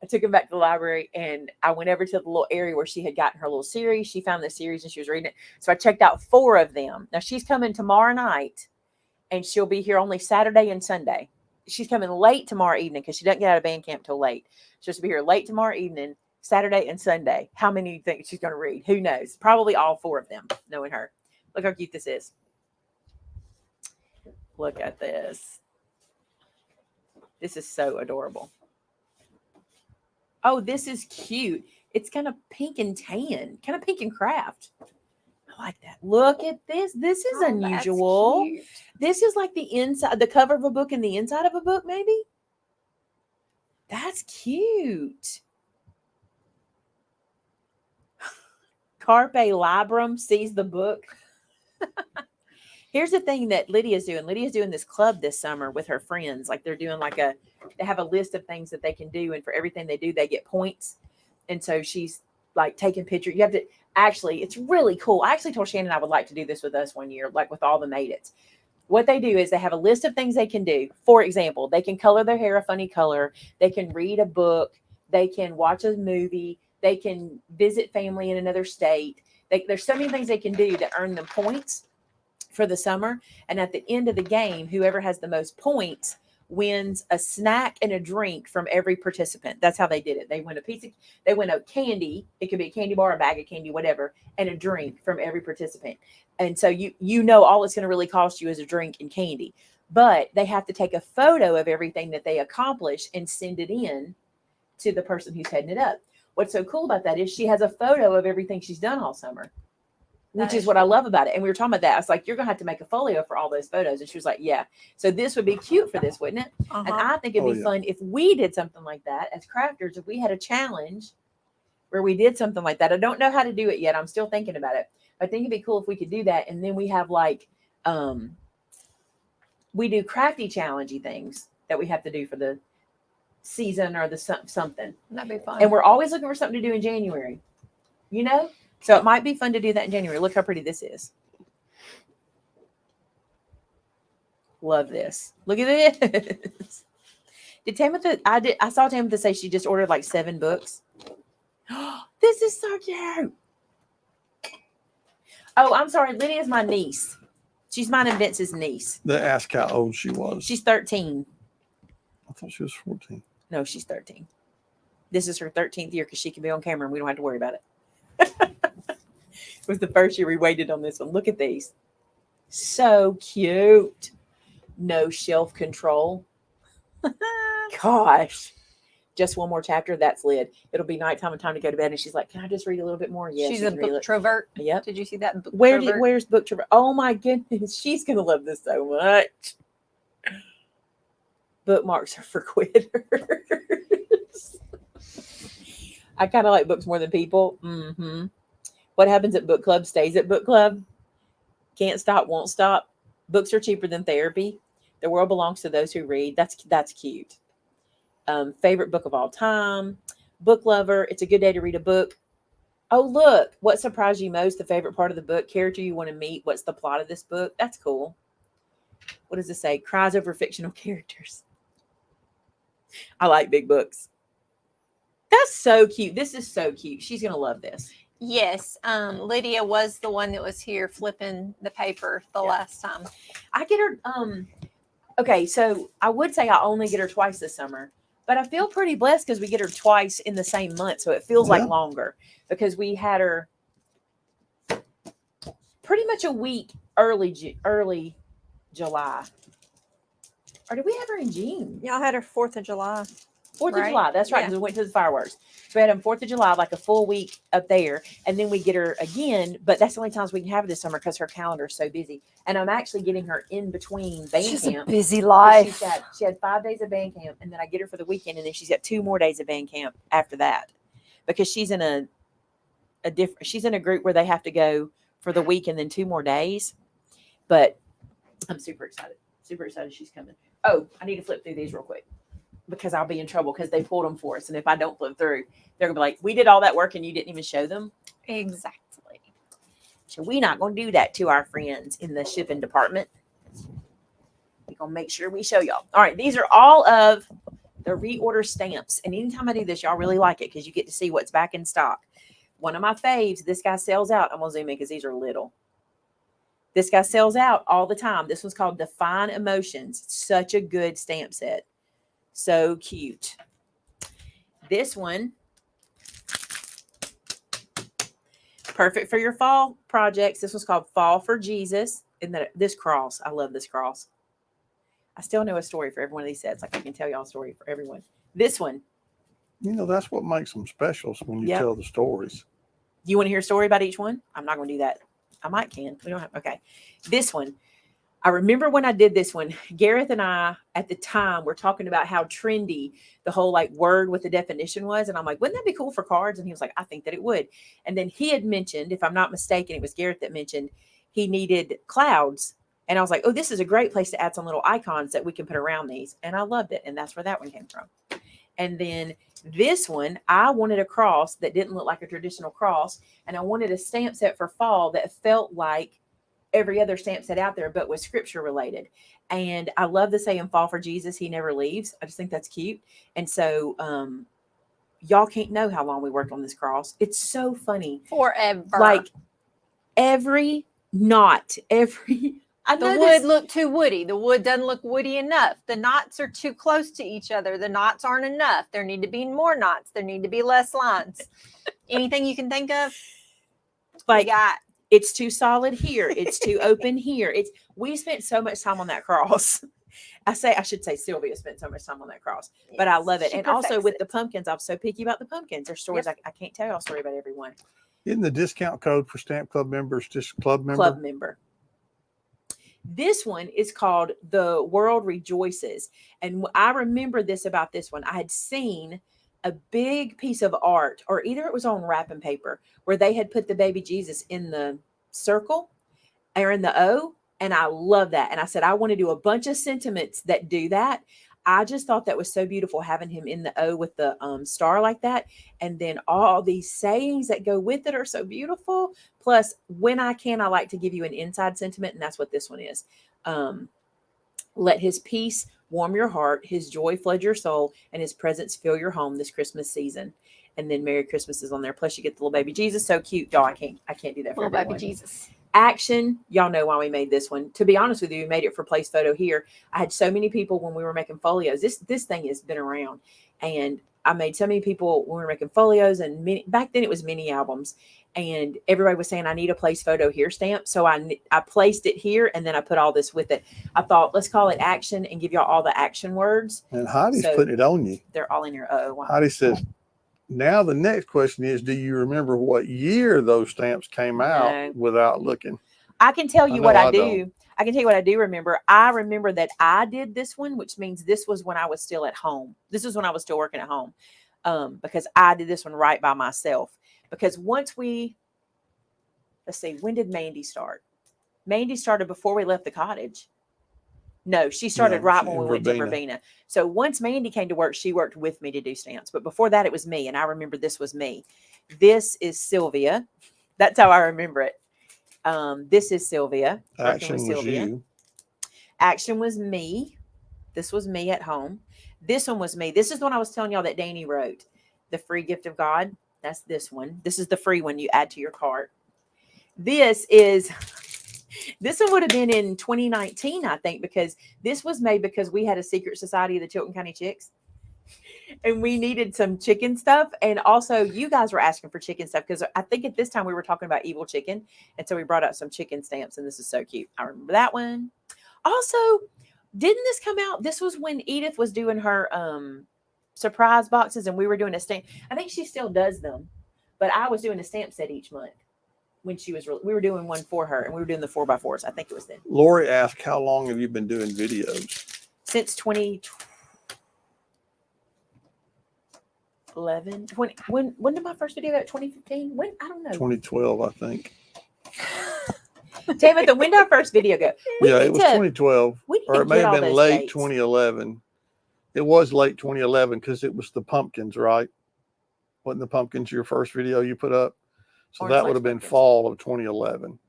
I took them back to the library and I went over to the little area where she had gotten her little series. She found the series and she was reading it. So I checked out 4 of them. Now she's coming tomorrow night and she'll be here only Saturday and Sunday. She's coming late tomorrow evening because she doesn't get out of band camp till late. She'll be here late tomorrow evening, Saturday and Sunday. How many do you think she's going to read? Who knows? Probably all 4 of them, knowing her. Look how cute this is. Look at this. This is so adorable. Oh, this is cute. It's kind of pink and tan, kind of pink and craft. I like that. Look at this. This is Oh, unusual. That's cute. This is like the inside, the cover of a book and the inside of a book, maybe. That's cute. Carpe Librum sees the book. Here's the thing that Lydia's doing. Lydia's doing this club this summer with her friends. Like they're doing they have a list of things that they can do. And for everything they do, they get points. And so she's like taking pictures. You have to actually, it's really cool. I actually told Shannon I would like to do this with us one year, like with all the Made It's. What they do is they have a list of things they can do. For example, they can color their hair a funny color. They can read a book. They can watch a movie. They can visit family in another state. There's so many things they can do that earn them points for the summer. And at the end of the game, whoever has the most points wins a snack and a drink from every participant. That's how they did it. They win a pizza, they win a candy. It could be a candy bar, a bag of candy, whatever, and a drink from every participant. And so you know all it's going to really cost you is a drink and candy. But they have to take a photo of everything that they accomplish and send it in to the person who's heading it up. What's so cool about that is she has a photo of everything she's done all summer, which is what I love about it. And we were talking about that. I was like, you're going to have to make a folio for all those photos. And she was like, yeah. So this would be cute for this, wouldn't it? And I think it'd be fun if we did something like that as crafters, if we had a challenge where we did something like that. I don't know how to do it yet. I'm still thinking about it. I think it'd be cool if we could do that. And then we have like, we do crafty challengey things that we have to do for the season or the something. That'd be fun. And we're always looking for something to do in January, you know? So it might be fun to do that in January. Look how pretty this is. Love this. Look at this. Did Tamitha, I saw Tamitha say she just ordered like 7 books. This is so cute. Oh, I'm sorry. Lydia's my niece. She's mine and Vince's niece. They asked how old she was. She's 13. I thought she was 14. No, she's 13. This is her 13th year because she can be on camera and we don't have to worry about it. It was the first year we waited on this one. Look at these. So cute. No shelf control. Gosh. Just one more chapter. That's Lyd. It'll be nighttime and time to go to bed. And she's like, can I just read a little bit more? Yes. She's a book-trovert. Yep. Did you see that book? Where's book-trovert? Oh my goodness. She's going to love this so much. Bookmarks are for quitters. I kind of like books more than people. Mm-hmm. What happens at book club stays at book club. Can't stop, won't stop. Books are cheaper than therapy. The world belongs to those who read. That's cute. Favorite book of all time. Book lover. It's a good day to read a book. Oh, look. What surprised you most? The favorite part of the book. Character you want to meet. What's the plot of this book? That's cool. What does it say? Cries over fictional characters. I like big books. That's so cute. This is so cute. She's going to love this. Yes. Lydia was the one that was here flipping the paper the last time. I get her. Okay, so I would say I only get her twice this summer, but I feel pretty blessed because we get her twice in the same month. So it feels like longer because we had her pretty much a week early July. Or did we have her in June? Y'all had her 4th of July. 4th of July. That's right. Because we went to the fireworks. So we had them 4th of July, like a full week up there. And then we get her again. But that's the only times we can have her this summer because her calendar is so busy. And I'm actually getting her in between band She's camp. a busy life. She had 5 days of band camp. And then I get her for the weekend. And then she's got 2 more days of band camp after that. Because she's in she's in a group where they have to go for the week and then 2 more days. But I'm super excited. Super excited she's coming. Oh, I need to flip through these real quick because I'll be in trouble because they pulled them for us. And if I don't flip through, they're going to be like, we did all that work and you didn't even show them. Exactly. So we're not going to do that to our friends in the shipping department. We're going to make sure we show y'all. All right. These are all of the reorder stamps. And anytime I do this, y'all really like it because you get to see what's back in stock. One of my faves, this guy sells out. I'm going to zoom in because these are little. This guy sells out all the time. This one's called Define Emotions. Such a good stamp set. So cute. This one, perfect for your fall projects. This one's called Fall for Jesus. And this cross, I love this cross. I still know a story for every one of these sets. Like I can tell y'all a story for everyone. This one, You know, that's what makes them special when you Yep. tell the stories. Do you want to hear a story about each one? I'm not going to do that. I might can. We don't have. Okay. This one. I remember when I did this one, Gareth and I at the time were talking about how trendy the whole like word with the definition was. And I'm like, wouldn't that be cool for cards? And he was like, I think that it would. And then he had mentioned, if I'm not mistaken, it was Gareth that mentioned he needed clouds. And I was like, oh, this is a great place to add some little icons that we can put around these. And I loved it. And that's where that one came from. And then this one, I wanted a cross that didn't look like a traditional cross. And I wanted a stamp set for fall that felt like every other stamp set out there, but was scripture related. And I love the saying, fall for Jesus, he never leaves. I just think that's cute. And so y'all can't know how long we worked on this cross. It's so funny. Forever. Like every knot, every... I The know wood this, looked too woody. The wood doesn't look woody enough. The knots are too close to each other. The knots aren't enough. There need to be more knots. There need to be less lines. Anything you can think of? like, We got. it's too solid here. It's too open here. We spent so much time on that cross. I should say Sylvia spent so much time on that cross, but I love it. She And also perfects with it. the pumpkins, I'm so picky about the pumpkins. There's stories I can't tell y'all a story about everyone. Isn't the discount code for Stamp Club members just club member? Club member. This one is called The World Rejoices. And I remember this about this one. I had seen a big piece of art, or either it was on wrapping paper, where they had put the baby Jesus in the circle or in the O. And I love that. And I said, I want to do a bunch of sentiments that do that. I just thought that was so beautiful having him in the O with the star like that. And then all these sayings that go with it are so beautiful. Plus, when I can, I like to give you an inside sentiment. And that's what this one is. Let his peace warm your heart, his joy flood your soul, and his presence fill your home this Christmas season. And then Merry Christmas is on there. Plus, you get the little baby Jesus. So cute. Y'all, I can't do that for Little baby everyone. Jesus. Action, y'all know why we made this one. To be honest with you, we made it for Place Photo here. I had so many people when we were making folios. This thing has been around, and I made so many people when we were making folios, and back then it was mini albums, and everybody was saying I need a Place Photo here stamp. So I placed it here, and then I put all this with it. I thought let's call it action and give y'all all the action words. And Heidi's So- putting it on you. They're all in your wow. Heidi says, now the next question is, do you remember what year those stamps came out No. without looking? I can tell you I what know I I do. don't. I can tell you what I do remember. I remember that I did this one, which means this was when I was still at home. This is when I was still working at home, because I did this one right by myself. Because once let's see, when did Mandy start? Mandy started before we left the cottage. No, she started Yeah, right she- when we went to Verbena. So once Mandy came to work, she worked with me to do stamps. But before that, it was me. And I remember this was me. This is Sylvia. That's how I remember it. This is Sylvia. working Action with was Sylvia. you. Action was me. This was me at home. This one was me. This is the one I was telling y'all that Danny wrote. The Free Gift of God. That's this one. This is the free one you add to your cart. This one would have been in 2019, I think, because this was made because we had a secret society of the Chilton County Chicks. And we needed some chicken stuff. And also you guys were asking for chicken stuff because I think at this time we were talking about evil chicken. And so we brought out some chicken stamps, and this is so cute. I remember that one. Also, didn't this come out? This was when Edith was doing her surprise boxes, and we were doing a stamp. I think she still does them, but I was doing a stamp set each month when she was, we were doing one for her, and we were doing the 4x4s. I think it was then. Lori asked, how long have you been doing videos? Since 2011, 20, when did my first video go? 2015? When? I don't know. 2012, I think. Tammy, when did our first video go? Yeah, it was 2012. We need Or to it may get have all been those late dates. 2011. It was late 2011 because it was the pumpkins, right? Wasn't the pumpkins your first video you put up? So Orange that Lace would have been pumpkins. fall of 2011.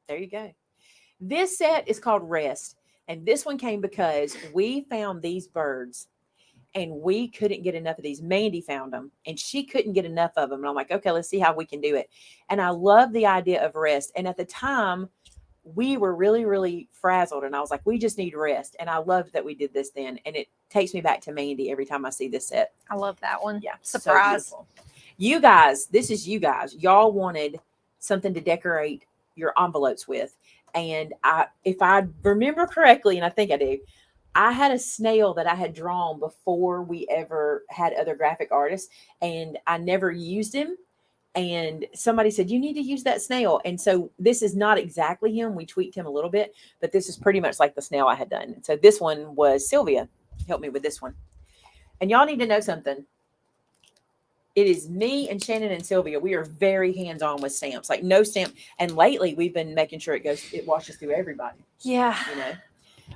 There you go. This set is called Rest. And this one came because we found these birds and we couldn't get enough of these. Mandy found them and she couldn't get enough of them. And I'm like, okay, let's see how we can do it. And I love the idea of rest. And at the time, we were really, really frazzled. And I was like, we just need rest. And I loved that we did this then. And it takes me back to Mandy every time I see this set. I love that one. Yeah. Surprise. So beautiful. You guys, this is you guys. Y'all wanted something to decorate your envelopes with. And if I remember correctly, and I think I do, I had a snail that I had drawn before we ever had other graphic artists, and I never used him. And somebody said, you need to use that snail. And so this is not exactly him. We tweaked him a little bit, but this is pretty much like the snail I had done. So this one was Sylvia. Help me with this one. And y'all need to know something. It is me and Shannon and Sylvia. We are very hands-on with stamps, like no stamp. And lately we've been making sure it washes through everybody. Yeah. You know.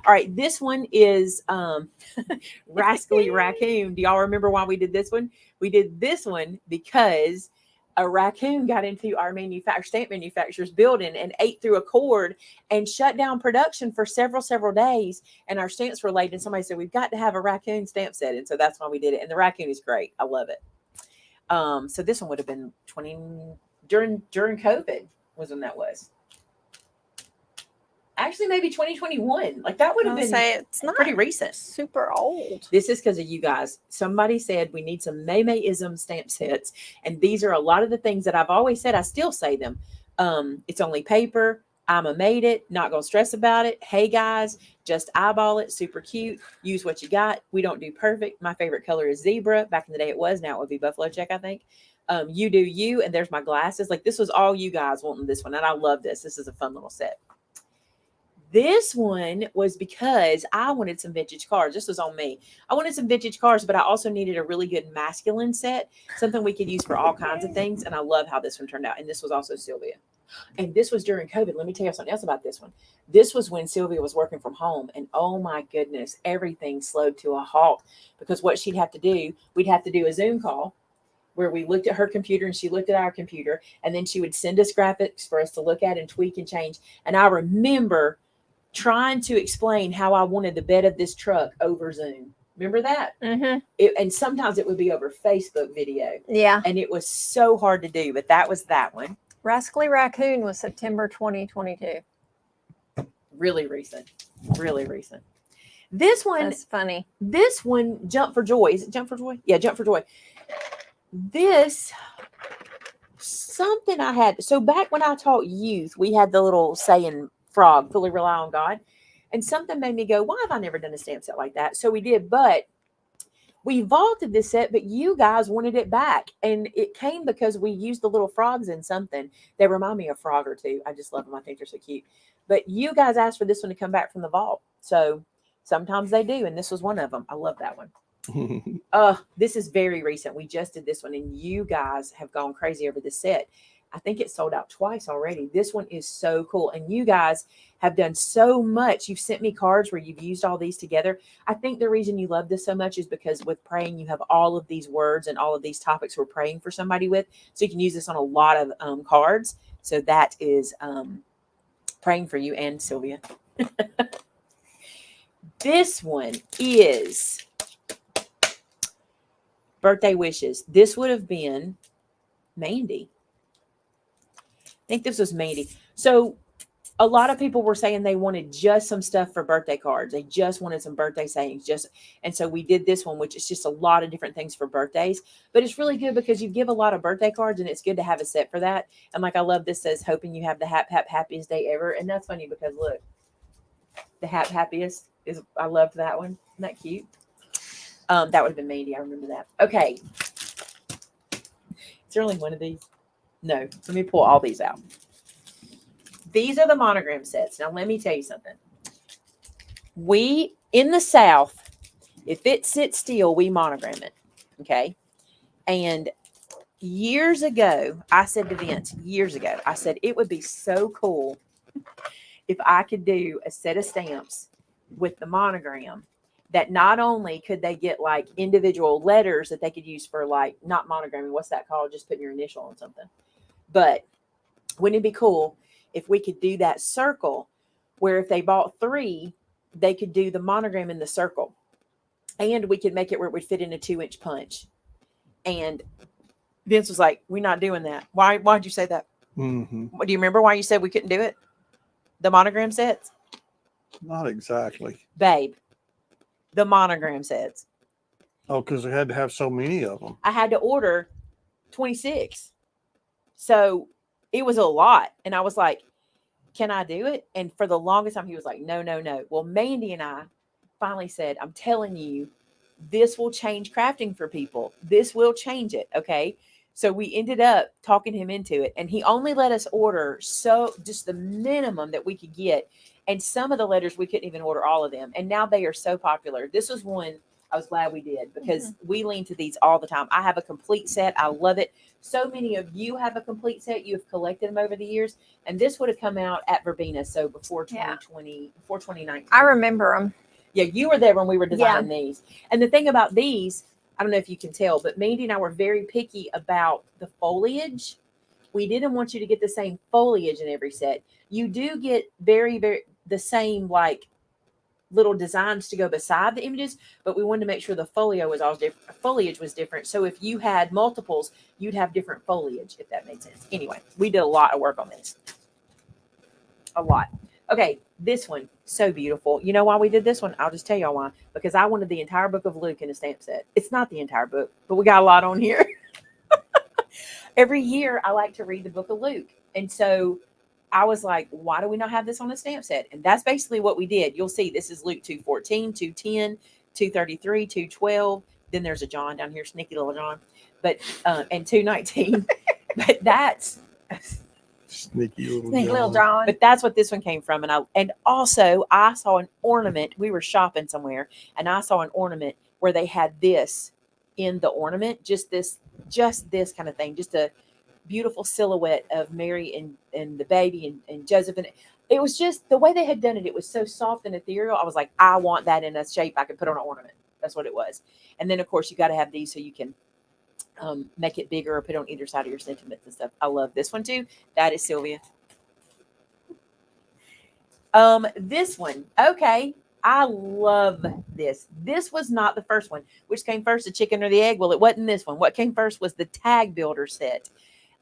All right, this one is Rascally Raccoon. Do y'all remember why we did this one? We did this one because a raccoon got into our stamp manufacturer's building and ate through a cord and shut down production for several days. And our stamps were late. And somebody said, we've got to have a raccoon stamp set. And so that's why we did it. And the raccoon is great. I love it. So this one would have been during COVID was when that was. Actually, maybe 2021. Like that would have been It's not pretty recent. super old. This is because of you guys. Somebody said we need some Maymay-ism stamp sets. And these are a lot of the things that I've always said. I still say them. It's only paper. I'm a made it. Not going to stress about it. Hey, guys, just eyeball it. Super cute. Use what you got. We don't do perfect. My favorite color is zebra. Back in the day it was. Now it would be buffalo check, I think. You do you. And there's my glasses. Like this was all you guys wanting this one. And I love this. This is a fun little set. This one was because I wanted some vintage cards. This was on me. I wanted some vintage cards, but I also needed a really good masculine set, something we could use for all kinds of things. And I love how this one turned out. And this was also Sylvia. And this was during COVID. Let me tell you something else about this one. This was when Sylvia was working from home. And oh my goodness, everything slowed to a halt because what she'd have to do, we'd have to do a Zoom call where we looked at her computer and she looked at our computer. And then she would send us graphics for us to look at and tweak and change. And I remember trying to explain how I wanted the bed of this truck over Zoom. Remember that? Mm-hmm. And sometimes it would be over Facebook video. Yeah. And it was so hard to do, but that was that one. Rascally Raccoon was September 2022. Really recent. Really recent. This one. That's funny. This one, Jump for Joy. Is it Jump for Joy? Yeah, Jump for Joy. This, something I had. So back when I taught youth, we had the little saying, frog, fully rely on God. And something made me go, why have I never done a stamp set like that? So we did, but we vaulted this set, but you guys wanted it back. And it came because we used the little frogs in something. They remind me of Frog or two. I just love them. I think they're so cute. But you guys asked for this one to come back from the vault. So sometimes they do. And this was one of them. I love that one. This is very recent. We just did this one and you guys have gone crazy over this set. I think it sold out twice already. This one is so cool. And you guys have done so much. You've sent me cards where you've used all these together. I think the reason you love this so much is because with praying, you have all of these words and all of these topics we're praying for somebody with. So you can use this on a lot of cards. So that is praying for you and Sylvia. This one is birthday wishes. This would have been Mandy. I think this was Mandy. So a lot of people were saying they wanted just some stuff for birthday cards. They just wanted some birthday sayings. And so we did this one, which is just a lot of different things for birthdays. But it's really good because you give a lot of birthday cards and it's good to have a set for that. And like I love this says, hoping you have the happiest day ever. And that's funny because look, the happiest is, I loved that one. Isn't that cute? That would have been Mandy. I remember that. Okay. Is there only one of these? No, let me pull all these out. These are the monogram sets. Now, let me tell you something. We, in the South, if it sits still, we monogram it. Okay. And years ago, I said to Vince, I said, it would be so cool if I could do a set of stamps with the monogram that not only could they get like individual letters that they could use for like, not monogramming, what's that called? Just putting your initial on something. But wouldn't it be cool if we could do that circle where if they bought 3, they could do the monogram in the circle and we could make it where it would fit in a 2-inch punch. And Vince was like, we're not doing that. Why'd you say that? Mm-hmm. Do you remember why you said we couldn't do it? The monogram sets? Not exactly. Babe, the monogram sets. Oh, because they had to have so many of them. I had to order 26. So it was a lot. And I was like, can I do it? And for the longest time, he was like, no. Well, Mandy and I finally said, I'm telling you, this will change crafting for people. This will change it. Okay. So we ended up talking him into it, and he only let us order just the minimum that we could get. And some of the letters we couldn't even order all of them. And now they are so popular. This was one I was glad we did, because we lean to these all the time. I have a complete set. I love it. So many of you have a complete set. You have collected them over the years. And this would have come out at Verbena. So before 2020, before 2019. I remember them. Yeah, you were there when we were designing these. And the thing about these, I don't know if you can tell, but Mandy and I were very picky about the foliage. We didn't want you to get the same foliage in every set. You do get very, very the same like little designs to go beside the images, but we wanted to make sure the folio was all different. Foliage was different. So if you had multiples, you'd have different foliage, if that made sense. Anyway, we did a lot of work on this. A lot. Okay, this one, so beautiful. You know why we did this one? I'll just tell y'all why. Because I wanted the entire book of Luke in a stamp set. It's not the entire book, but we got a lot on here. Every year, I like to read the book of Luke. And so I was like, why do we not have this on a stamp set? And that's basically what we did. You'll see this is Luke 2:14, 2:10, 2:33, 2:12. Then there's a John down here, sneaky little John. But and 2:19. But that's Sneaky little John. But that's what this one came from. And also I saw an ornament. We were shopping somewhere, and I saw an ornament where they had this in the ornament, just this kind of thing, just a beautiful silhouette of Mary and the baby and Joseph. And it was just the way they had done it. It was so soft and ethereal. I was like, I want that in a shape I can put on an ornament. That's what it was. And then of course you got to have these so you can make it bigger or put it on either side of your sentiments and stuff. I love this one too. That is Sylvia. This one. Okay. I love this. This was not the first one. Which came first, the chicken or the egg? Well, it wasn't this one. What came first was the tag builder set.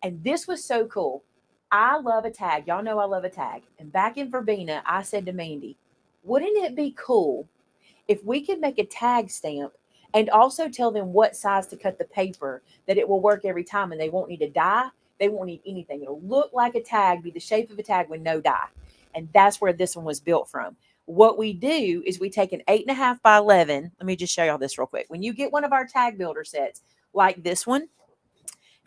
And this was so cool. I love a tag. Y'all know I love a tag. And back in Verbena, I said to Mandy, wouldn't it be cool if we could make a tag stamp and also tell them what size to cut the paper, that it will work every time, and they won't need a die. They won't need anything. It'll look like a tag, be the shape of a tag with no die. And that's where this one was built from. What we do is we take an 8.5 by 11. Let me just show y'all this real quick. When you get one of our tag builder sets like this one,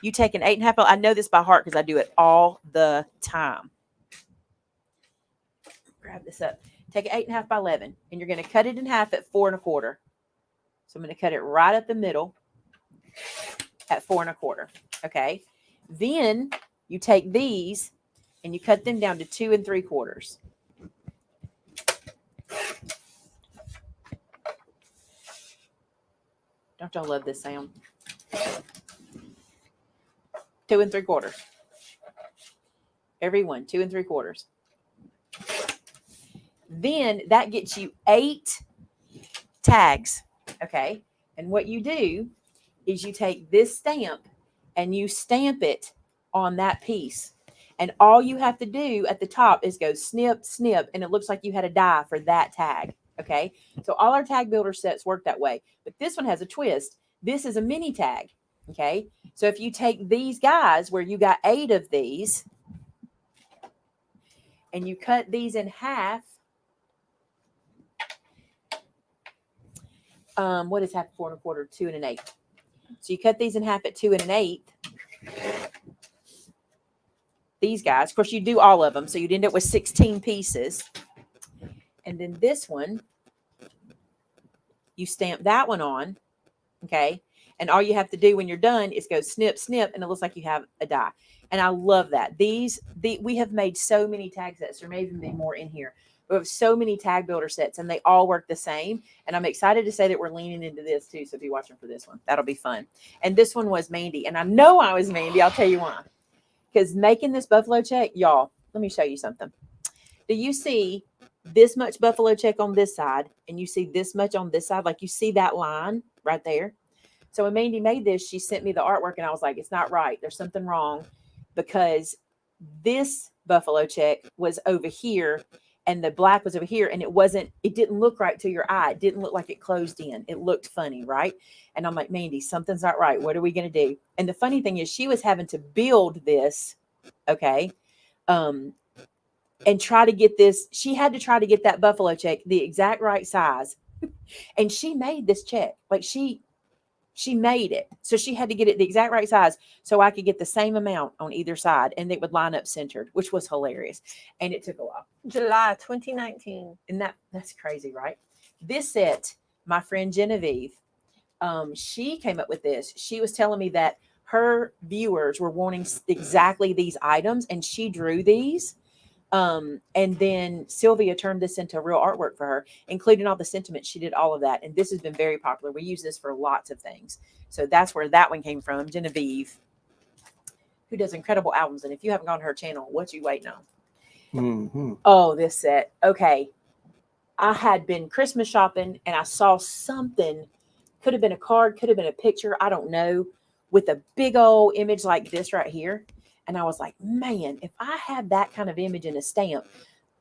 you take an 8.5. I know this by heart because I do it all the time. Grab this up. Take an 8.5 by 11, and you're going to cut it in half at 4 1/4. So I'm going to cut it right up the middle at 4 1/4. Okay. Then you take these and you cut them down to 2 3/4. Don't y'all love this sound? 2 3/4. Every one, 2 3/4. Then that gets you 8 tags. Okay. And what you do is you take this stamp and you stamp it on that piece. And all you have to do at the top is go snip, snip, and it looks like you had a die for that tag. Okay. So all our tag builder sets work that way. But this one has a twist. This is a mini tag. Okay. So if you take these guys where you got 8 of these and you cut these in half, what is half 4 1/4? 2 1/8. So you cut these in half at 2 1/8. These guys, of course, you do all of them, so you'd end up with 16 pieces. And then this one, you stamp that one on, okay? And all you have to do when you're done is go snip, snip, and it looks like you have a die. And I love that. We have made so many tag sets. There may even be more in here. We have so many tag builder sets, and they all work the same. And I'm excited to say that we're leaning into this too. So be watching for this one. That'll be fun. And this one was Mandy. And I know I was Mandy. I'll tell you why. Because making this buffalo check, y'all, let me show you something. Do you see this much buffalo check on this side, and you see this much on this side? Like you see that line right there? So when Mandy made this, she sent me the artwork, and I was like, it's not right. There's something wrong, because this buffalo check was over here and the black was over here, and it didn't look right to your eye. It didn't look like it closed in. It looked funny, right? And I'm like, Mandy, something's not right. What are we going to do? And the funny thing is she was having to build this, okay, and try to get this. She had to try to get that buffalo check the exact right size And she made this check. Like she made it. So she had to get it the exact right size so I could get the same amount on either side and it would line up centered, which was hilarious. And it took a while. July 2019. And that's crazy, right? This set, my friend Genevieve, she came up with this. She was telling me that her viewers were wanting exactly these items and she drew these. And then Sylvia turned this into real artwork for her, including all the sentiments. She did all of that. And this has been very popular. We use this for lots of things. So that's where that one came from. Genevieve, who does incredible albums. And if you haven't gone to her channel, what you waiting on? Mm-hmm. Oh, this set. Okay. I had been Christmas shopping and I saw something, could have been a card, could have been a picture. I don't know, with a big old image like this right here. And I was like, man, if I had that kind of image in a stamp,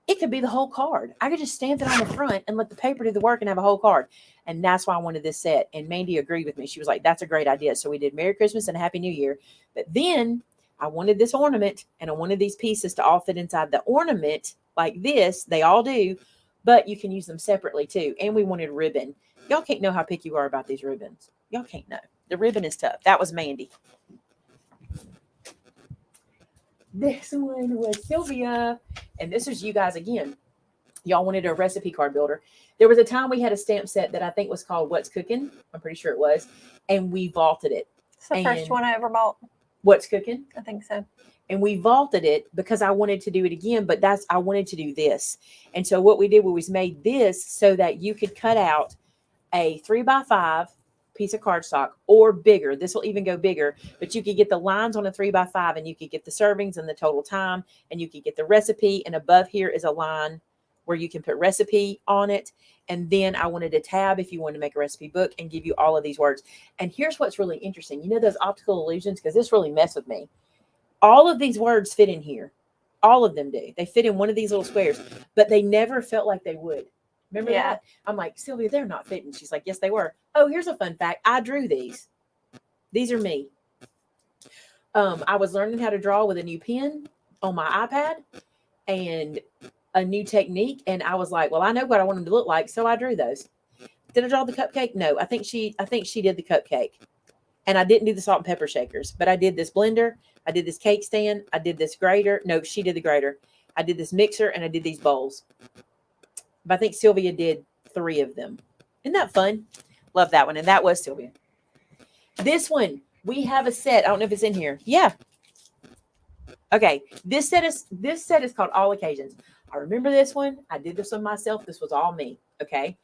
it could be the whole card. I could just stamp it on the front and let the paper do the work and have a whole card. And that's why I wanted this set. And Mandy agreed with me. She was like, that's a great idea. So we did Merry Christmas and Happy New Year. But then I wanted this ornament and I wanted these pieces to all fit inside the ornament like this. They all do, but you can use them separately too. And we wanted ribbon. Y'all can't know how picky you are about these ribbons. Y'all can't know. The ribbon is tough. That was Mandy. This one was Sylvia. And this is you guys again. Y'all wanted a recipe card builder. There was a time we had a stamp set that I think was called What's Cooking. I'm pretty sure it was. And we vaulted it. It's the first one I ever bought. What's Cooking? I think so. And we vaulted it because I wanted to do it again, but I wanted to do this. And so what we did was made this so that you could cut out a 3x5 piece of cardstock or bigger. This will even go bigger, but you could get the lines on a 3x5 and you could get the servings and the total time and you could get the recipe. And above here is a line where you can put recipe on it. And then I wanted a tab if you want to make a recipe book and give you all of these words. And here's what's really interesting. You know those optical illusions? Because this really messed with me. All of these words fit in here. All of them do. They fit in one of these little squares, but they never felt like they would. Remember that? I'm like, Sylvia, they're not fitting. She's like, yes, they were. Oh, here's a fun fact. I drew these. These are me. I was learning how to draw with a new pen on my iPad and a new technique. And I was like, well, I know what I want them to look like. So I drew those. Did I draw the cupcake? No, I think she did the cupcake. And I didn't do the salt and pepper shakers, but I did this blender. I did this cake stand. I did this grater. No, she did the grater. I did this mixer and I did these bowls. But I think Sylvia did 3 of them. Isn't that fun? Love that one. And that was Sylvia. This one, we have a set. I don't know if it's in here. Yeah. Okay. This set is called All Occasions. I remember this one. I did this one myself. This was all me. Okay.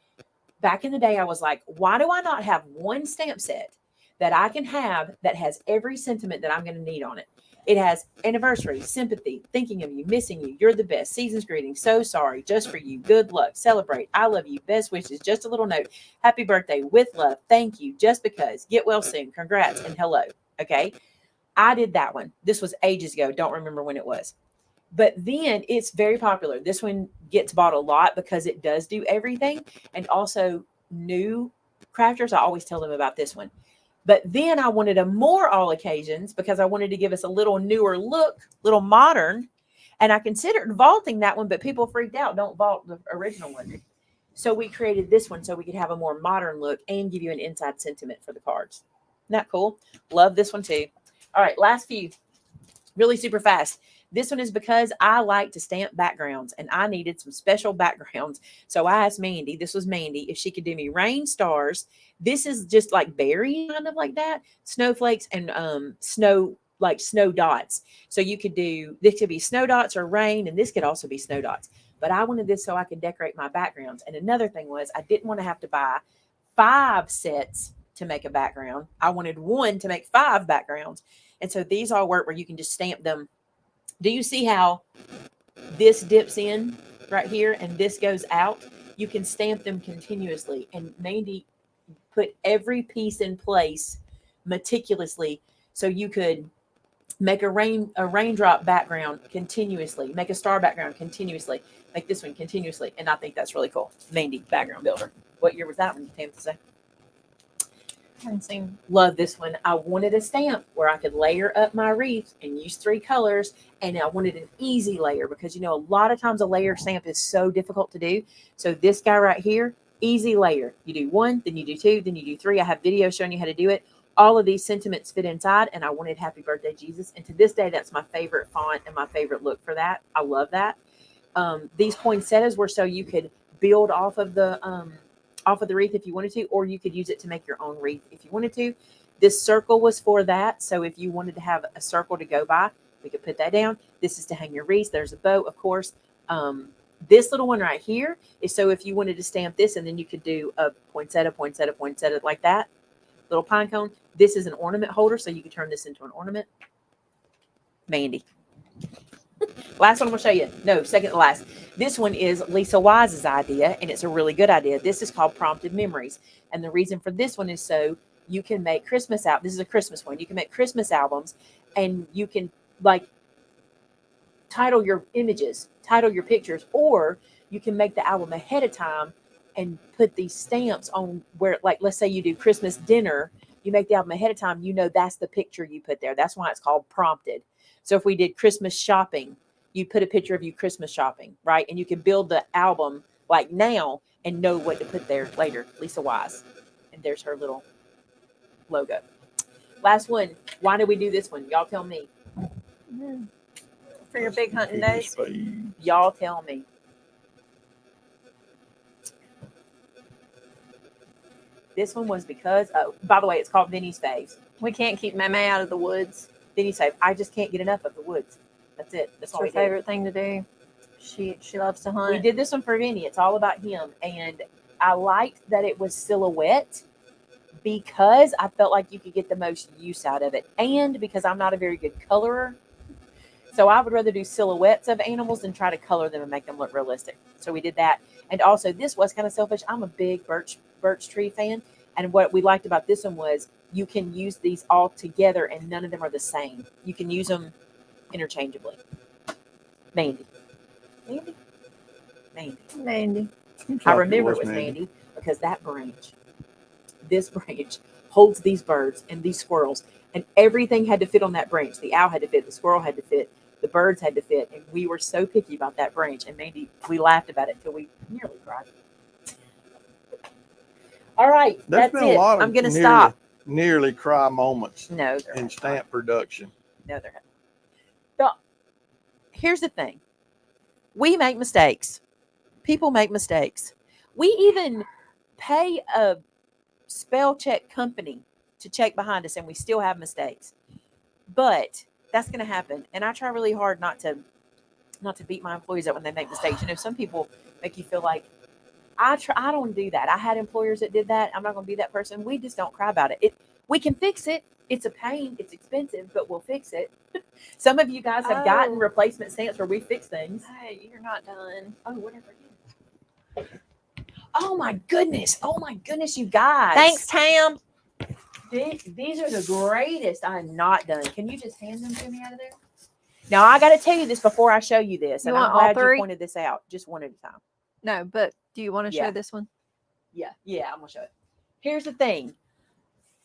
Back in the day, I was like, why do I not have one stamp set that I can have that has every sentiment that I'm going to need on it? It has anniversary, sympathy, thinking of you, missing you, you're the best, season's greeting, so sorry, just for you, good luck, celebrate, I love you, best wishes, just a little note, happy birthday, with love, thank you, just because, get well soon, congrats, and hello. Okay. I did that one. This was ages ago. Don't remember when it was. But then it's very popular. This one gets bought a lot because it does do everything. And also new crafters, I always tell them about this one. But then I wanted a more all occasions because I wanted to give us a little newer look, little modern. And I considered vaulting that one, but people freaked out. Don't vault the original one. So we created this one so we could have a more modern look and give you an inside sentiment for the cards. Isn't that cool? Love this one too. All right, last few. Really super fast. This one is because I like to stamp backgrounds and I needed some special backgrounds. So I asked Mandy, this was Mandy, if she could do me rain, stars. This is just like berry, kind of like that. Snowflakes and snow, like snow dots. So you could do, this could be snow dots or rain, and this could also be snow dots. But I wanted this so I could decorate my backgrounds. And another thing was I didn't want to have to buy 5 sets to make a background. I wanted 1 to make 5 backgrounds. And so these all work where you can just stamp them. Do you see how this dips in right here and this goes out? You can stamp them continuously. And Mandy put every piece in place meticulously so you could make a raindrop background continuously, make a star background continuously, make this one continuously. And I think that's really cool. Mandy, background builder. What year was that one, you came to say? Love this one. I wanted a stamp where I could layer up my wreath and use 3 colors. And I wanted an easy layer because, you know, a lot of times a layer stamp is so difficult to do. So this guy right here, Easy layer. You do 1, then you do 2, then you do 3. I have videos showing you how to do it. All of these sentiments fit inside, and I wanted Happy Birthday Jesus. And to this day, that's my favorite font and my favorite look for that. I love that. These poinsettias were so you could build off of the wreath if you wanted to, or you could use it to make your own wreath if you wanted to. This circle was for that. So if you wanted to have a circle to go by, we could put that down. This is to hang your wreath. There's a bow, of course. This little one right here is so if you wanted to stamp this, and then you could do a poinsettia, poinsettia, poinsettia like that. Little pine cone. This is an ornament holder, so you can turn this into an ornament. Mandy. Last one I'm going to show you. No, second to last. This one is Lisa Wise's idea, and it's a really good idea. This is called Prompted Memories. And the reason for this one is so you can make Christmas out. This is a Christmas one. You can make Christmas albums, and you can like title your images, title your pictures, or you can make the album ahead of time and put these stamps on where, like, let's say you do Christmas dinner, you make the album ahead of time, you know that's the picture you put there. That's why it's called prompted. So if we did Christmas shopping, you put a picture of you Christmas shopping, right? And you can build the album like now and know what to put there later. Lisa Wise. And there's her little logo. Last one. Why did we do this one? Y'all tell me. For your big hunting days. Y'all tell me. This one was because, by the way, it's called Vinny's Faves. We can't keep Maymay out of the woods. Vinny's Fave. I just can't get enough of the woods. That's it. That's It's her favorite thing to do. She loves to hunt. We did this one for Vinny. It's all about him. And I liked that it was silhouette because I felt like you could get the most use out of it. And because I'm not a very good colorer. So I would rather do silhouettes of animals than try to color them and make them look realistic. So we did that. And also this was kind of selfish. I'm a big birch tree fan. And what we liked about this one was you can use these all together and none of them are the same. You can use them interchangeably. Mandy. I remember it was Mandy because that branch, this branch holds these birds and these squirrels, and everything had to fit on that branch. The owl had to fit, the squirrel had to fit, the birds had to fit, and we were so picky about that branch. And Mandy, we laughed about it till we nearly cried. All right, that's it. I'm going to stop. Nearly cry moments No, in stamp production. No, there haven't. So, here's the thing. We make mistakes. People make mistakes. We even pay a spell check company to check behind us, and we still have mistakes. But that's going to happen. And I try really hard not to beat my employees up when they make mistakes. You know, some people make you feel like, I don't do that. I had employers that did that. I'm not going to be that person. We just don't cry about it. We can fix it. It's a pain. It's expensive, but we'll fix it. Some of you guys have gotten replacement stamps where we fix things. Hey, you're not done. Oh, whatever. Oh my goodness. You guys. Thanks, Tam. These are the greatest. I'm not done. Can you just hand them to me out of there? Now, I got to tell you this before I show you this. And I'm glad you pointed this out. Just one at a time. No, but do you want to show this one? Yeah, I'm going to show it. Here's the thing.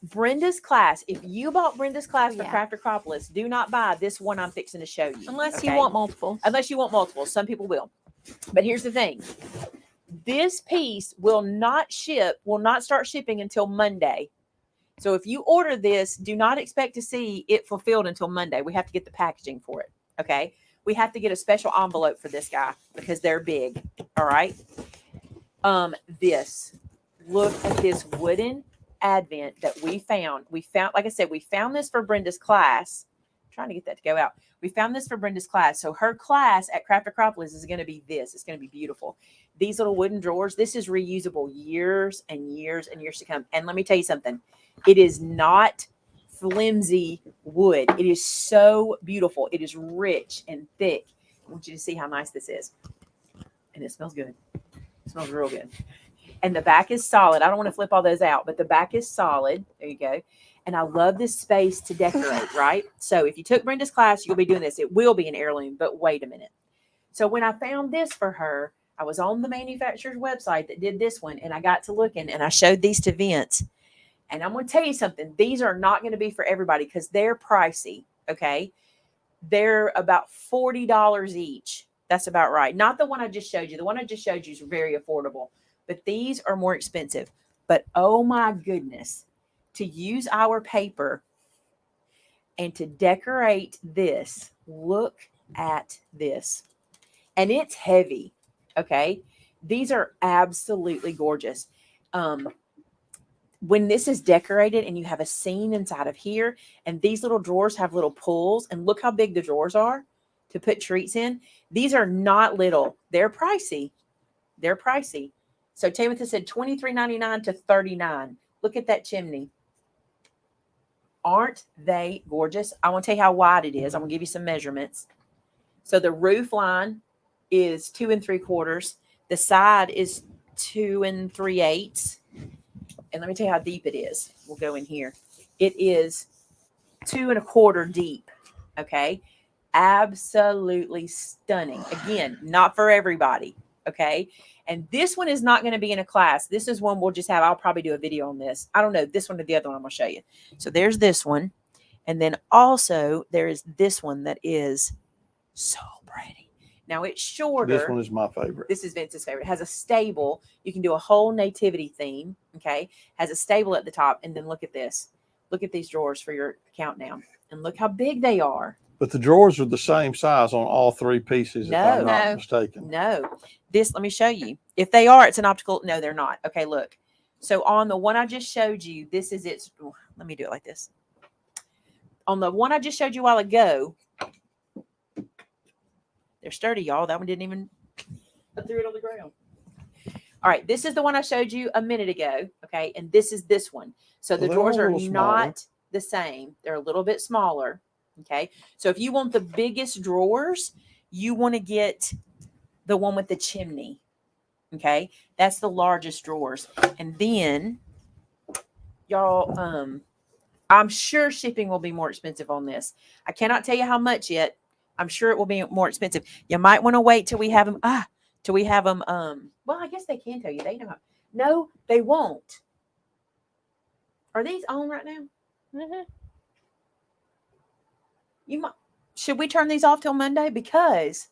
Brenda's class, if you bought Brenda's class for Craft Acropolis, do not buy this one I'm fixing to show you. Unless you want multiple. Unless you want multiple. Some people will. But here's the thing. This piece will not start shipping until Monday. So if you order this, do not expect to see it fulfilled until Monday. We have to get the packaging for it. Okay. We have to get a special envelope for this guy because they're big. All right. Look at this wooden advent that we found. Like I said, we found this for Brenda's class. I'm trying to get that to go out. We found this for Brenda's class. So her class at Craft Acropolis is going to be this. It's going to be beautiful. These little wooden drawers, this is reusable years and years and years to come. And let me tell you something. It is not flimsy wood. It is so beautiful. It is rich and thick. I want you to see how nice this is. And it smells good. It smells real good. And the back is solid. I don't want to flip all those out, but the back is solid. There you go. And I love this space to decorate, right? So if you took Brenda's class, you'll be doing this. It will be an heirloom, but wait a minute. So when I found this for her, I was on the manufacturer's website that did this one, and I got to looking, and I showed these to Vince. And I'm going to tell you something. These are not going to be for everybody because they're pricey, okay? They're about $40 each. That's about right. Not the one I just showed you. The one I just showed you is very affordable. but these are more expensive. But oh my goodness, to use our paper and to decorate this, look at this. And it's heavy, okay? These are absolutely gorgeous. When this is decorated and you have a scene inside of here, and these little drawers have little pulls, and look how big the drawers are to put treats in. These are not little. They're pricey. They're pricey. So Tabitha said $23.99 to $39. Look at that chimney. Aren't they gorgeous? I want to tell you how wide it is. I'm going to give you some measurements. So the roof line is 2 3/4. The side is 2 3/8. And let me tell you how deep it is. We'll go in here. It is 2 1/4 deep. Okay. Absolutely stunning. Again, not for everybody. Okay. And this one is not going to be in a class. This is one we'll just have. I'll probably do a video on this. I don't know. This one or the other one I'm going to show you. So there's this one. And then also there is this one that is so pretty. Now it's shorter. This one is my favorite. This is Vince's favorite. It has a stable. You can do a whole nativity theme. Okay. Has a stable at the top. And then look at this. Look at these drawers for your countdown. And look how big they are. But the drawers are the same size on all 3 pieces, if I'm not No. mistaken. No. This, let me show you. If they are, it's an optical. No, they're not. Okay, look. So on the one I just showed you, this is its. Let me do it like this. On the one I just showed you a while ago, they're sturdy, y'all. That one didn't even. I threw it on the ground. All right, this is the one I showed you a minute ago. Okay, and this is this one. So the Well, drawers they're are a little not the same. They're a little bit smaller. Okay, so if you want the biggest drawers, you want to get the one with the chimney. Okay, that's the largest drawers. And then, y'all, I'm sure shipping will be more expensive on this. I cannot tell you how much yet. I'm sure it will be more expensive. You might want to wait till we have them. Till we have them. Well, I guess they can tell you. They know. No, they won't. Are these on right now? Mm-hmm. You might. Should we turn these off till Monday? Because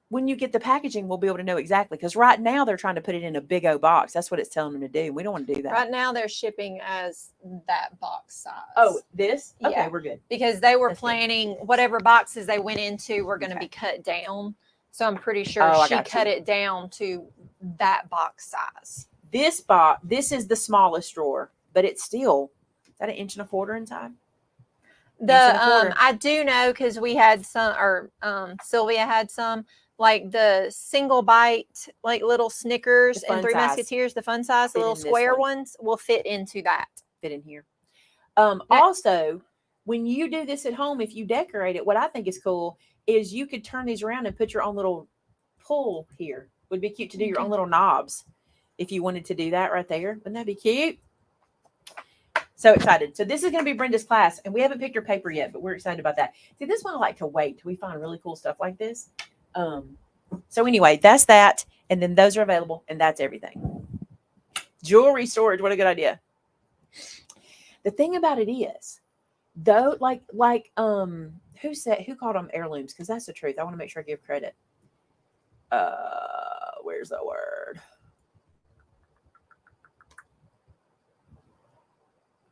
when you get the packaging, we'll be able to know exactly. Because right now they're trying to put it in a big old box. That's what it's telling them to do. We don't want to do that. Right now they're shipping as that box size. Oh, this? Okay, Yeah. we're good. Because they were That's good. planning whatever boxes they went into were going to Okay. be cut down. So I'm pretty sure Oh, I she got cut you. it down to that box size. This box, this is the smallest drawer, but it's still, is that 1 1/4 inch inside? The 1 1/4. I do know because we had some, or Sylvia had some, like the single bite, like little Snickers The fun and Three size. Musketeers, the fun size, the Fit little in this square one. ones will fit into that. Fit in here. Also, when you do this at home, if you decorate it, what I think is cool is you could turn these around and put your own little pull here. Would be cute to do your own little knobs if you wanted to do that right there. Wouldn't that be cute? So excited. So this is going to be Brenda's class, and we haven't picked her paper yet, but we're excited about that. See, this one I like to wait till we find really cool stuff like this. So anyway, that's that. And then those are available, and that's everything. Jewelry storage. What a good idea. The thing about it is, though, who called them heirlooms? Because that's the truth. I want to make sure I give credit. Where's the word?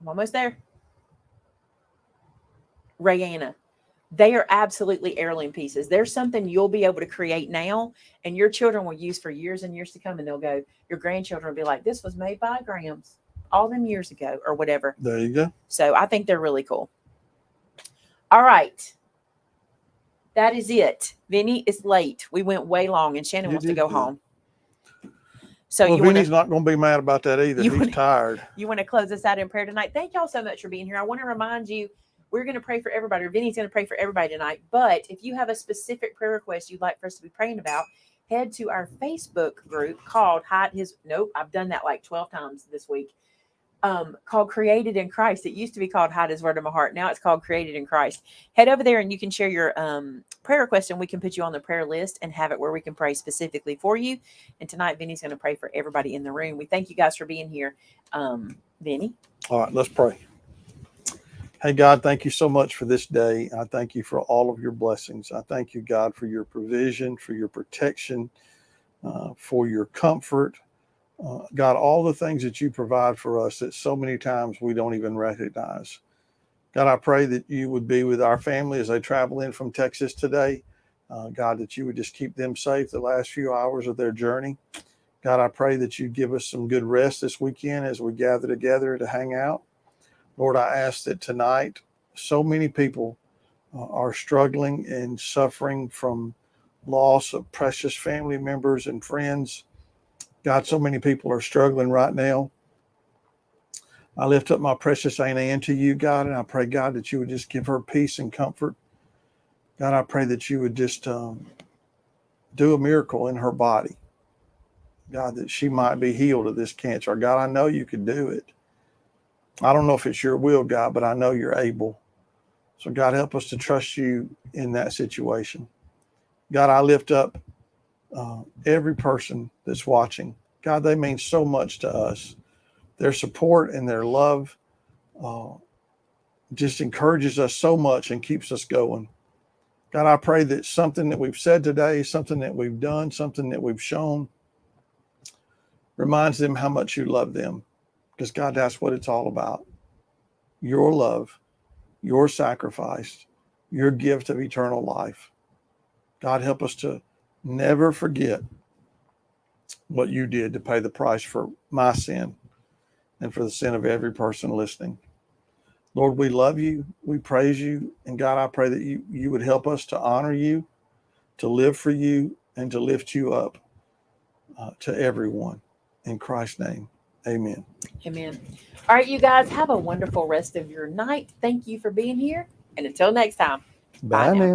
I'm almost there. Rayanna. They are absolutely heirloom pieces. There's something you'll be able to create now, and your children will use for years and years to come. And they'll go, your grandchildren will be like, this was made by Grams all them years ago, or whatever. There you go. So I think they're really cool. All right. That is it. Vinny is late. We went way long, and Shannon You wants to did go good. home. So Well, you want Vinny's to not going to be mad about that either. He's tired. close us out in prayer tonight? Thank y'all so much for being here. I want to remind you, we're going to pray for everybody. Vinny's going to pray for everybody tonight. But if you have a specific prayer request you'd like for us to be praying about, head to our Facebook group called I've done that like 12 times this week. Called Created in Christ. It used to be called Hide His Word in My Heart. Now it's called Created in Christ. Head over there and you can share your prayer request, and we can put you on the prayer list and have it where we can pray specifically for you. And tonight, Vinny's going to pray for everybody in the room. We thank you guys for being here. Vinny? All right, let's pray. Hey, God, thank you so much for this day. I thank you for all of your blessings. I thank you, God, for your provision, for your protection. for your comfort. God, all the things that you provide for us that so many times we don't even recognize. God, I pray that you would be with our family as they travel in from Texas today. God, that you would just keep them safe the last few hours of their journey. God, I pray that you give us some good rest this weekend as we gather together to hang out. Lord, I ask that tonight, so many people are struggling and suffering from loss of precious family members and friends. God, so many people are struggling right now. I lift up my precious Aunt Ann to you, God, and I pray, God, that you would just give her peace and comfort. God, I pray that you would just do a miracle in her body. God, that she might be healed of this cancer. God, I know you could do it. I don't know if it's your will, God, but I know you're able. So, God, help us to trust you in that situation. God, I lift up every person that's watching. God, they mean so much to us. Their support and their love just encourages us so much and keeps us going. God, I pray that something that we've said today, something that we've done, something that we've shown reminds them how much you love them. Because, God, that's what it's all about. Your love, your sacrifice, your gift of eternal life. God, help us to never forget what you did to pay the price for my sin and for the sin of every person listening. Lord, we love you. We praise you. And God, I pray that you would help us to honor you, to live for you, and to lift you up to everyone. In Christ's name, amen. Amen. All right, you guys, have a wonderful rest of your night. Thank you for being here. And until next time, bye now.